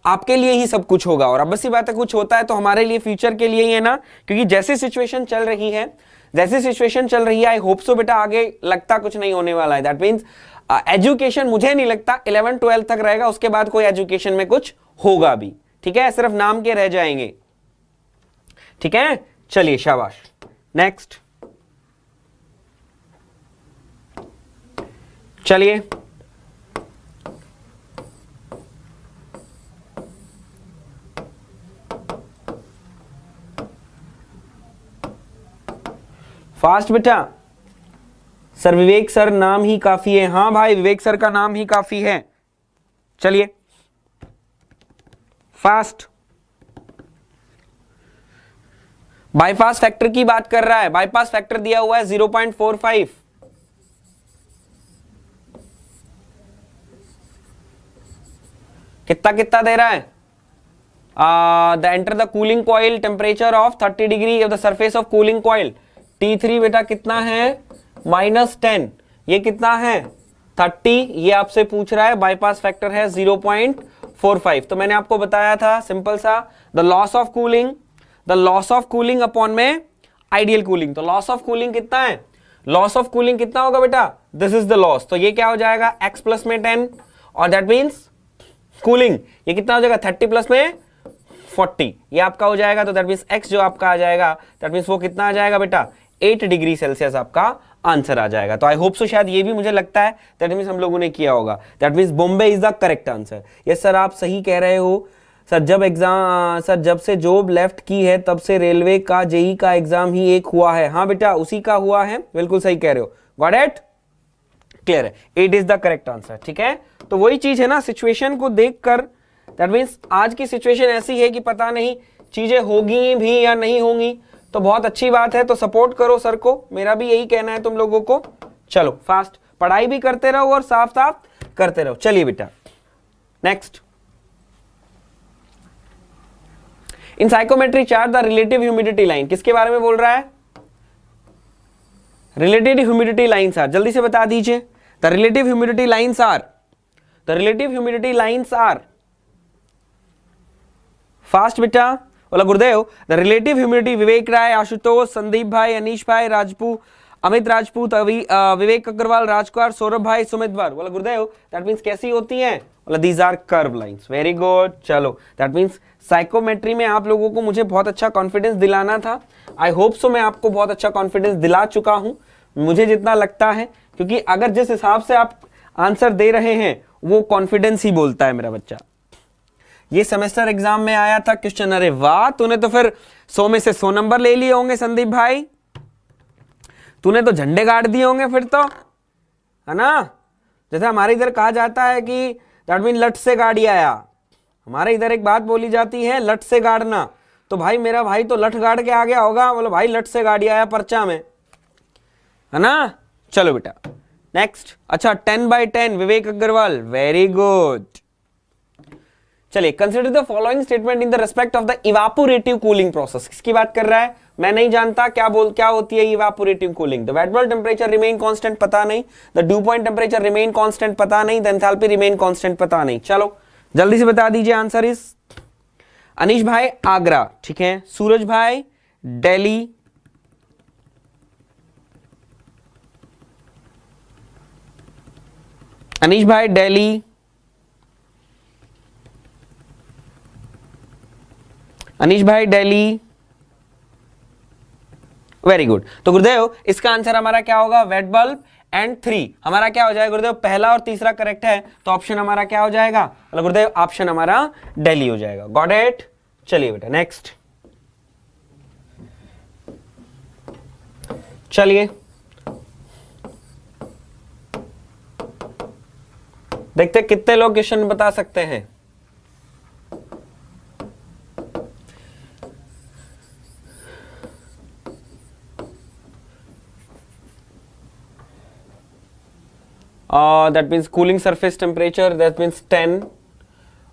आपके लिए ही सब कुछ होगा। और अब बस ये बात है, कुछ होता है तो हमारे लिए फ्यूचर के लिए ही है ना, क्योंकि जैसी सिचुएशन चल रही है, आई होप सो बेटा आगे लगता कुछ नहीं होने वाला है। दैट मीन्स एजुकेशन मुझे नहीं लगता 11-12 तक रहेगा, उसके बाद कोई एजुकेशन में कुछ होगा भी। ठीक है, सिर्फ नाम के रह जाएंगे। ठीक है, चलिए शाबाश। नेक्स्ट, चलिए फास्ट बेटा। सर विवेक सर नाम ही काफी है। हाँ भाई विवेक सर का नाम ही काफी है। चलिए फास्ट, बाईपास फैक्टर की बात कर रहा है। बाईपास फैक्टर दिया हुआ है 0.45। कितना दे रहा है? The enter the cooling coil temperature of 30 degree of the surface of cooling coil. T3 बेटा कितना है? -10। ये कितना है? 30। ये आपसे पूछ रहा है, बाईपास फैक्टर है 0.45। तो मैंने आपको बताया था सिंपल सा, the loss of cooling upon में आइडियल कूलिंग। तो लॉस ऑफ कूलिंग कितना है? लॉस ऑफ कूलिंग कितना होगा बेटा? This is the loss. तो ये क्या हो जाएगा? x प्लस में 10 और दैट मीन्स कूलिंग ये कितना हो जाएगा? 30 प्लस में 40 ये आपका हो जाएगा। तो दैट मीन्स x जो आपका आ जाएगा, दैट मीन्स वो कितना आ जाएगा बेटा? 8 डिग्री सेल्सियस आपका आंसर आ जाएगा। तो आई होप सो, शायद ये भी मुझे लगता है दैट मीन्स हम लोगों ने किया होगा। That means Bombay is the correct answer. Yes sir आप सही कह रहे हो, सर जब से जॉब लेफ्ट की है तब से रेलवे का जेई का एग्जाम ही एक हुआ है। हाँ बेटा उसी का हुआ है, बिल्कुल सही कह रहे हो, गॉट इट, क्लियर है, it is the correct answer. ठीक है, तो वही चीज है ना, सिचुएशन को देखकर, दैट मींस आज की सिचुएशन ऐसी है कि पता नहीं चीजें होगी भी या नहीं होंगी, तो बहुत अच्छी बात है, तो सपोर्ट करो सर को, मेरा भी यही कहना है तुम लोगों को। चलो फास्ट पढ़ाई भी करते रहो और साफ साफ करते रहो। चलिए बेटा next, in psychometry chart the relative humidity line, किसके बारे में बोल रहा है? रिलेटिव ह्यूमिडिटी लाइन्स आर, जल्दी से बता दीजिए। The relative humidity lines are, the relative humidity lines are, fast बेटा बोला Gurudev. The relative humidity, Vivek Rai, Ashutosh, Sandeep भाई, अनीश भाई, राजपूत, अमित राजपूत, विवेक अग्रवाल, राजकुमार, सौरभ भाई, सुमित भाई, बोला गुरुदेव दैट मींस कैसी होती हैं? बोला these are curve lines, very good. चलो दैट मींस साइकोमेट्री में आप लोगों को मुझे बहुत अच्छा कॉन्फिडेंस दिलाना था, आई होप सो मैं आपको बहुत अच्छा कॉन्फिडेंस दिला चुका हूं, मुझे जितना लगता है, क्योंकि अगर जिस हिसाब से आप आंसर दे रहे हैं वो कॉन्फिडेंस ही बोलता है मेरा बच्चा। ये सेमेस्टर एग्जाम में आया था क्वेश्चन, अरे वाह, तूने तो फिर 100 में से 100 नंबर ले लिए होंगे संदीप भाई, तूने तो झंडे गाड़ दिए होंगे फिर तो, है ना। जैसे हमारे इधर कहा जाता है कि दैट मीन लट से गाड़ी आया, हमारे इधर एक बात बोली जाती है लट से गाड़ना, तो भाई मेरा भाई तो लठ गाड़ के आ गया होगा, बोलो भाई लट से गाड़ी आया पर्चा में, है ना। चलो बेटा नेक्स्ट, अच्छा 10/10 विवेक अग्रवाल, वेरी गुड। चलिए, consider the following statement in the respect of the evaporative cooling process, किसकी बात कर रहा है? मैं नहीं जानता क्या होती है evaporative cooling. The wet bulb temperature remain constant, पता नहीं। The dew point temperature remain constant, पता नहीं। द एंथैल्पी रिमेन कांस्टेंट, पता नहीं। चलो जल्दी से बता दीजिए आंसर इज, अनीश भाई आगरा, ठीक है, सूरज भाई दिल्ली, अनीश भाई दिल्ली, अनीश भाई दिल्ली, वेरी गुड। तो गुरुदेव इसका आंसर हमारा क्या होगा? वेट बल्ब एंड 3 हमारा क्या हो जाएगा गुरुदेव? पहला और तीसरा करेक्ट है, तो ऑप्शन हमारा क्या हो जाएगा? मतलब गुरुदेव ऑप्शन हमारा दिल्ली हो जाएगा, गॉट इट। चलिए बेटा नेक्स्ट, चलिए देखते कितने लोग क्वेश्चन बता सकते हैं। That means cooling surface temperature, that means 10,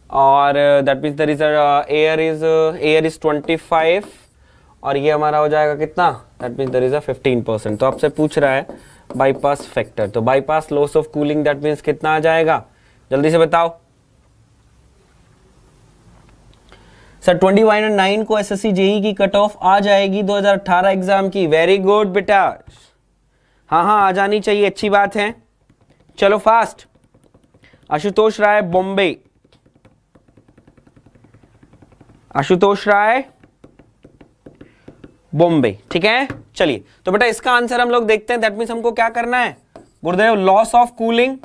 और that means there is air is 25, और ये हमारा हो जाएगा कितना? that means there is a 15%। तो आपसे पूछ रहा है बाईपास फैक्टर, तो bypass loss of cooling that means कितना आ जाएगा? जल्दी से बताओ सर। 21/9 को एसएससी जेई की कट ऑफ आ जाएगी 2018 एग्जाम की, वेरी गुड बेटा, हाँ हाँ आ जानी चाहिए, अच्छी बात है। चलो फास्ट, आशुतोष राय बॉम्बे, आशुतोष राय बॉम्बे, ठीक है। चलिए तो बेटा इसका आंसर हम लोग देखते हैं, दैट मींस हमको क्या करना है गुरुदेव? लॉस ऑफ कूलिंग,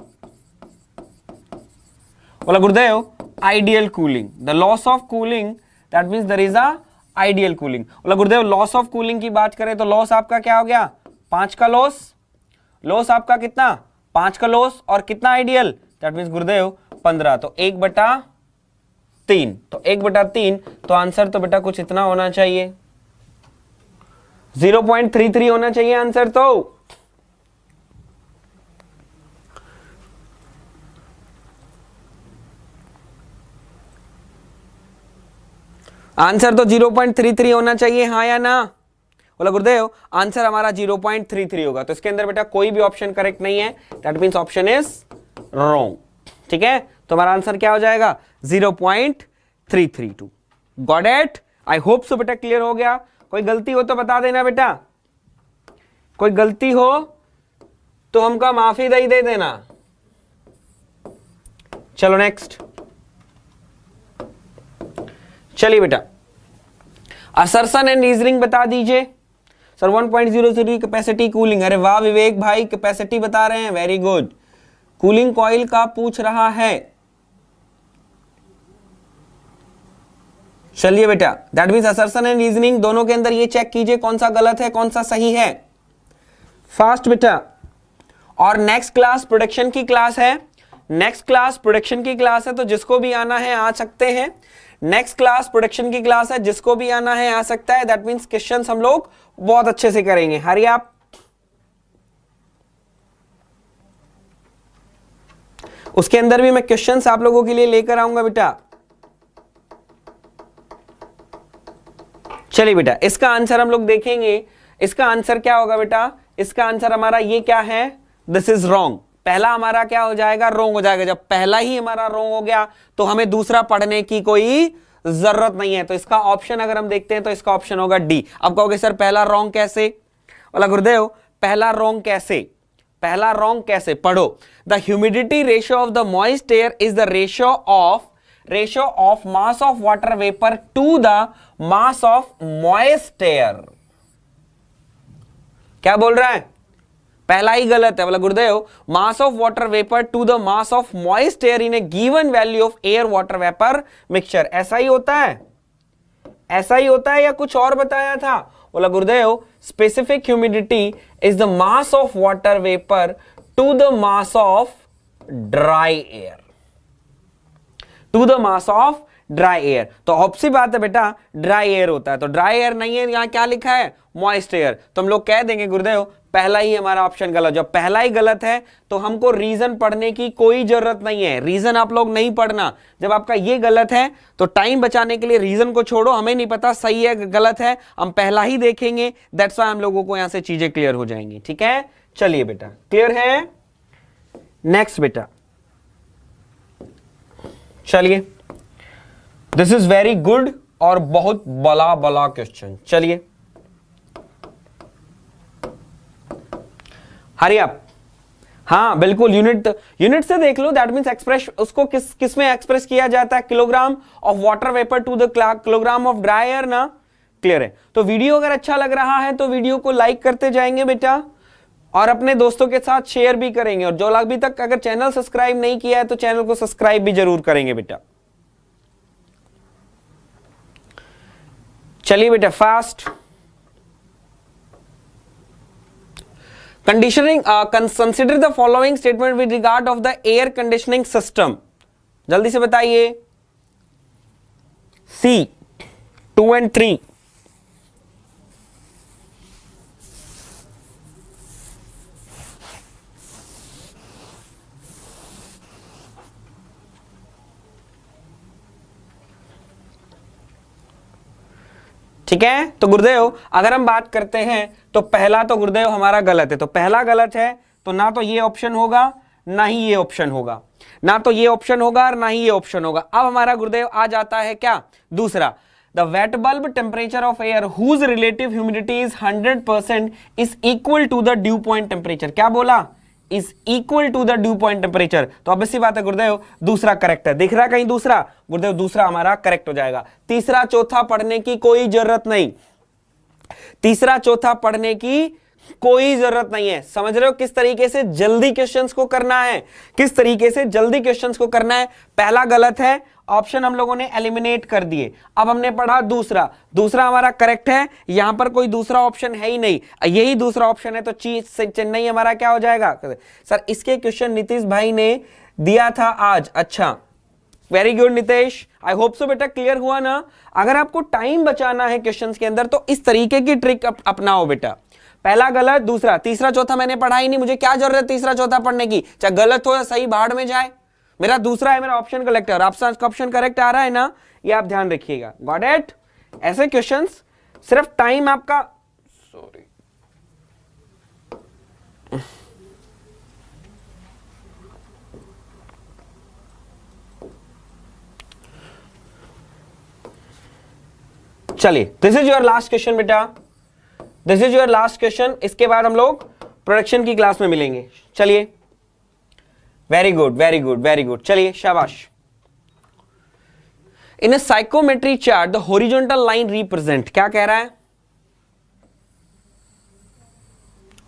बोला Gurudev ideal cooling, the loss of cooling that means there is a ideal cooling. बोला गुरुदेव लॉस ऑफ कूलिंग की बात करें तो लॉस आपका क्या हो गया? 5 का लॉस आपका कितना? 5 का लॉस, और कितना आइडियल? दैट मींस गुरुदेव 15, तो 1/3, तो 1/3, तो आंसर तो बेटा कुछ इतना होना चाहिए, 0.33 होना चाहिए आंसर। तो आंसर तो 0.33 होना चाहिए, हाँ या ना? बोला गुरुदेव आंसर हमारा 0.33 होगा, तो इसके अंदर बेटा कोई भी ऑप्शन करेक्ट नहीं है, that means option is wrong, ठीक है। तो हमारा आंसर क्या हो जाएगा? 0.332, got it. I hope so बेटा क्लियर हो गया। कोई गलती हो तो बता देना बेटा, कोई गलती हो तो हमको माफी दे देना। चलो नेक्स्ट, चलिए बेटा असर्शन एंड रीजनिंग बता दीजिए सर। 1.00 कैपेसिटी कूलिंग, अरे वाह विवेक भाई कैपेसिटी बता रहे हैं, वेरी गुड। कूलिंग कॉइल का पूछ रहा है, चलिए बेटा, that means assertion and reasoning दोनों के अंदर ये चेक कीजिए कौन सा गलत है कौन सा सही है, फास्ट बेटा। और नेक्स्ट क्लास प्रोडक्शन की क्लास है, नेक्स्ट क्लास प्रोडक्शन की क्लास है, तो जिसको भी आना है आ सकते हैं। नेक्स्ट क्लास प्रोडक्शन की क्लास है, जिसको भी आना है आ सकता है। दैट मीन्स क्वेश्चंस हम लोग बहुत अच्छे से करेंगे। हरी आप, उसके अंदर भी मैं क्वेश्चंस आप लोगों के लिए लेकर आऊंगा बेटा। चलिए बेटा, इसका आंसर हम लोग देखेंगे। इसका आंसर क्या होगा बेटा? इसका आंसर हमारा ये क्या है? This is wrong. पहला हमारा क्या हो जाएगा? रॉन्ग हो जाएगा। जब पहला ही हमारा रॉन्ग हो गया तो हमें दूसरा पढ़ने की कोई जरूरत नहीं है। तो इसका ऑप्शन अगर हम देखते हैं तो इसका ऑप्शन होगा डी। अब कहोगे सर पहला रॉन्ग कैसे? बोला गुरुदेव पहला रॉन्ग कैसे? पहला रॉन्ग कैसे? पढ़ो। The humidity ratio of the moist air is the ratio of mass of water vapour to the mass of moist air. क्या बोल रहा है? पहला ही गलत है। बोला Gurudev mass of water vapour to the mass of moist air in a given value of air water vapour mixture. ऐसा ही होता है? ऐसा ही होता है या कुछ और बताया था? बोला Gurudev specific humidity is the mass of water vapour to the mass of dry air, to the mass of dry air. तो ऑप्सी बात है बेटा, ड्राई एयर होता है। तो ड्राई एयर नहीं है, यहां क्या लिखा है? Moist air. तो हम लोग कह देंगे गुरुदेव पहला ही हमारा ऑप्शन गलत। जब पहला ही गलत है तो हमको रीजन पढ़ने की कोई जरूरत नहीं है। रीजन आप लोग नहीं पढ़ना। जब आपका ये गलत है तो टाइम बचाने के लिए रीजन को छोड़ो, हमें नहीं पता सही है गलत है, हम पहला ही देखेंगे। दैट्स व्हाई हम लोगों को यहां से चीजें क्लियर हो जाएंगी। ठीक है, चलिए बेटा, क्लियर है? नेक्स्ट बेटा, चलिए, दिस इज वेरी गुड और बहुत बड़ा बड़ा क्वेश्चन। चलिए हरी आप। हाँ बिल्कुल, यूनिट से देख लो। दैट मींस एक्सप्रेस उसको किस में एक्सप्रेस किया जाता है? Kilogram of water vapour to the kilogram of dry air ना। क्लियर है? तो वीडियो अगर अच्छा लग रहा है तो वीडियो को लाइक करते जाएंगे बेटा, और अपने दोस्तों के साथ शेयर भी करेंगे। और जो अभी तक अगर चैनल सब्सक्राइब नहीं किया है तो चैनल को सब्सक्राइब भी जरूर करेंगे बेटा। चलिए बेटा, fast conditioning, consider the following statement with regard of the air conditioning system. जल्दी से बताइए। सी 2 and 3। ठीक है, तो गुरुदेव अगर हम बात करते हैं तो पहला तो गुरुदेव हमारा गलत है। तो पहला गलत है तो ना तो ये ऑप्शन होगा ना ही ये ऑप्शन होगा, ना तो ये ऑप्शन होगा और ना ही ये ऑप्शन होगा। अब हमारा गुरुदेव आ जाता है क्या? दूसरा, the wet bulb temperature of air whose relative humidity is 100% is equal to the dew point temperature. क्या बोला? Is equal to the dew point temperature. तो अब इसी बात है गुरुदेव, दूसरा करेक्ट है। दिख रहा कहीं दूसरा? गुरुदेव दूसरा हमारा करेक्ट हो जाएगा। तीसरा चौथा पढ़ने की कोई जरूरत नहीं, तीसरा चौथा पढ़ने की कोई जरूरत नहीं है। समझ रहे हो किस तरीके से जल्दी क्वेश्चंस को करना है? किस तरीके से जल्दी क्वेश्चंस को करना है? पहला गलत है, ऑप्शन हम लोगों ने एलिमिनेट कर दिए। अब हमने पढ़ा दूसरा, दूसरा हमारा करेक्ट है। यहां पर कोई दूसरा ऑप्शन है ही नहीं, यही दूसरा ऑप्शन है। तो चेन्नई हमारा क्या हो जाएगा? सर इसके क्वेश्चन नीतीश भाई ने दिया था आज। अच्छा, वेरी गुड नितेश, आई होप सो बेटा क्लियर हुआ ना। अगर आपको टाइम बचाना है क्वेश्चंस के अंदर तो इस तरीके की ट्रिक अपनाओ बेटा। पहला गलत, दूसरा, तीसरा चौथा मैंने पढ़ा ही नहीं, मुझे क्या जरूरत है तीसरा चौथा पढ़ने की? चाहे गलत हो या सही, भाड़ में जाए। मेरा दूसरा है, मेरा ऑप्शन करेक्ट है। आपका ऑप्शन करेक्ट आ रहा है ना, ये आप ध्यान रखिएगा। Got it? ऐसे क्वेश्चंस सिर्फ टाइम आपका, सॉरी, चलिए, this is your last question बेटा, this is your last question. इसके बाद हम लोग प्रोडक्शन की क्लास में मिलेंगे। चलिए, very good very good very good, चलिए शाबाश। In a psychometry chart the horizontal line represent, क्या कह रहा है?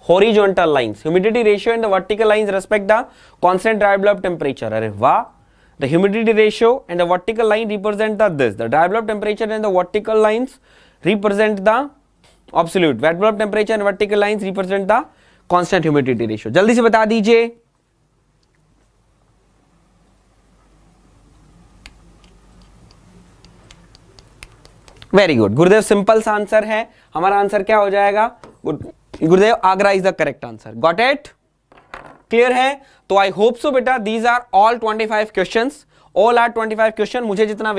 Horizontal lines, humidity ratio and the vertical lines respect the constant dry bulb temperature. अरे वाह, The humidity ratio and the vertical line represent the this. The dry bulb temperature and the vertical lines represent the absolute. Wet bulb temperature and vertical lines represent the constant humidity ratio. जल्दी से बता दीजिए. Very good Gurudev, simple सा answer है. हमारा answer क्या हो जाएगा Gurudev? Agra is the correct answer. Got it? Clear है? तो आई होप सो बेटा these are all 25 questions. All are 25 question. मुझे जितना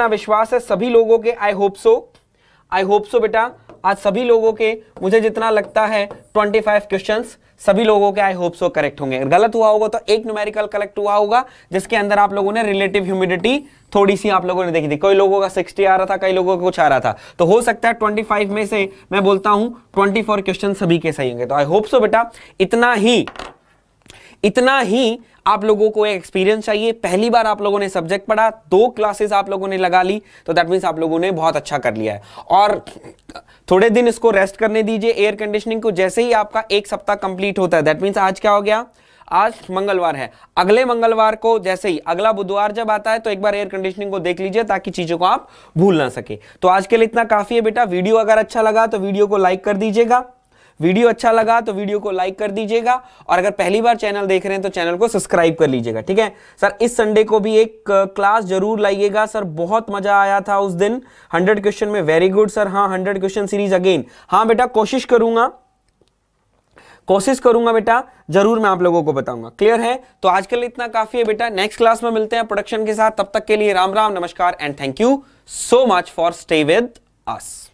विश्वास है सभी लोगों के आई होप सो बेटा आज सभी लोगों के, मुझे जितना लगता है 25 क्वेश्चंस सभी लोगों के आई होप सो करेक्ट होंगे. अगर गलत हुआ होगा तो एक न्यूमेरिकल कलेक्ट हुआ होगा जिसके अंदर आप लोगों ने रिलेटिव ह्यूमिडिटी थोड़ी सी आप लोगों ने देखी थी. कोई लोगों का 60 आ रहा था, कई लोगों का कुछ आ रहा था. तो हो सकता है 25 में से मैं बोलता हूं 24 क्वेश्चन सभी के सही होंगे. तो आई होप सो बेटा इतना ही आप लोगों को एक एक्सपीरियंस चाहिए. पहली बार आप लोगों ने सब्जेक्ट पढ़ा, 2 क्लासेस आप लोगों ने लगा ली, तो दैट मीन्स आप लोगों ने बहुत अच्छा कर लिया है. और थोड़े दिन इसको रेस्ट करने दीजिए एयर कंडीशनिंग को. जैसे ही आपका 1 सप्ताह कंप्लीट होता है, दैट मीन्स आज क्या हो गया? आज मंगलवार है. अगले मंगलवार को जैसे ही अगला बुधवार जब आता है तो एक बार एयर कंडीशनिंग को देख लीजिए ताकि चीजों को आप भूल ना सके. तो आज के लिए इतना काफी है बेटा. वीडियो अगर अच्छा लगा तो वीडियो को लाइक कर दीजिएगा. और अगर पहली बार चैनल देख रहे हैं तो चैनल को सब्सक्राइब कर लीजिएगा. ठीक है सर? इस संडे को भी एक क्लास जरूर लाइएगा सर. बहुत मजा आया था उस दिन 100 क्वेश्चन में. Very good sir. हाँ 100 क्वेश्चन सीरीज अगेन. हाँ बेटा कोशिश करूंगा बेटा, जरूर मैं आप लोगों को बताऊंगा. क्लियर है? तो आज के लिए इतना काफी है बेटा. नेक्स्ट क्लास में मिलते हैं प्रोडक्शन के साथ. तब तक के लिए राम राम, नमस्कार and thank you so much for stay with us.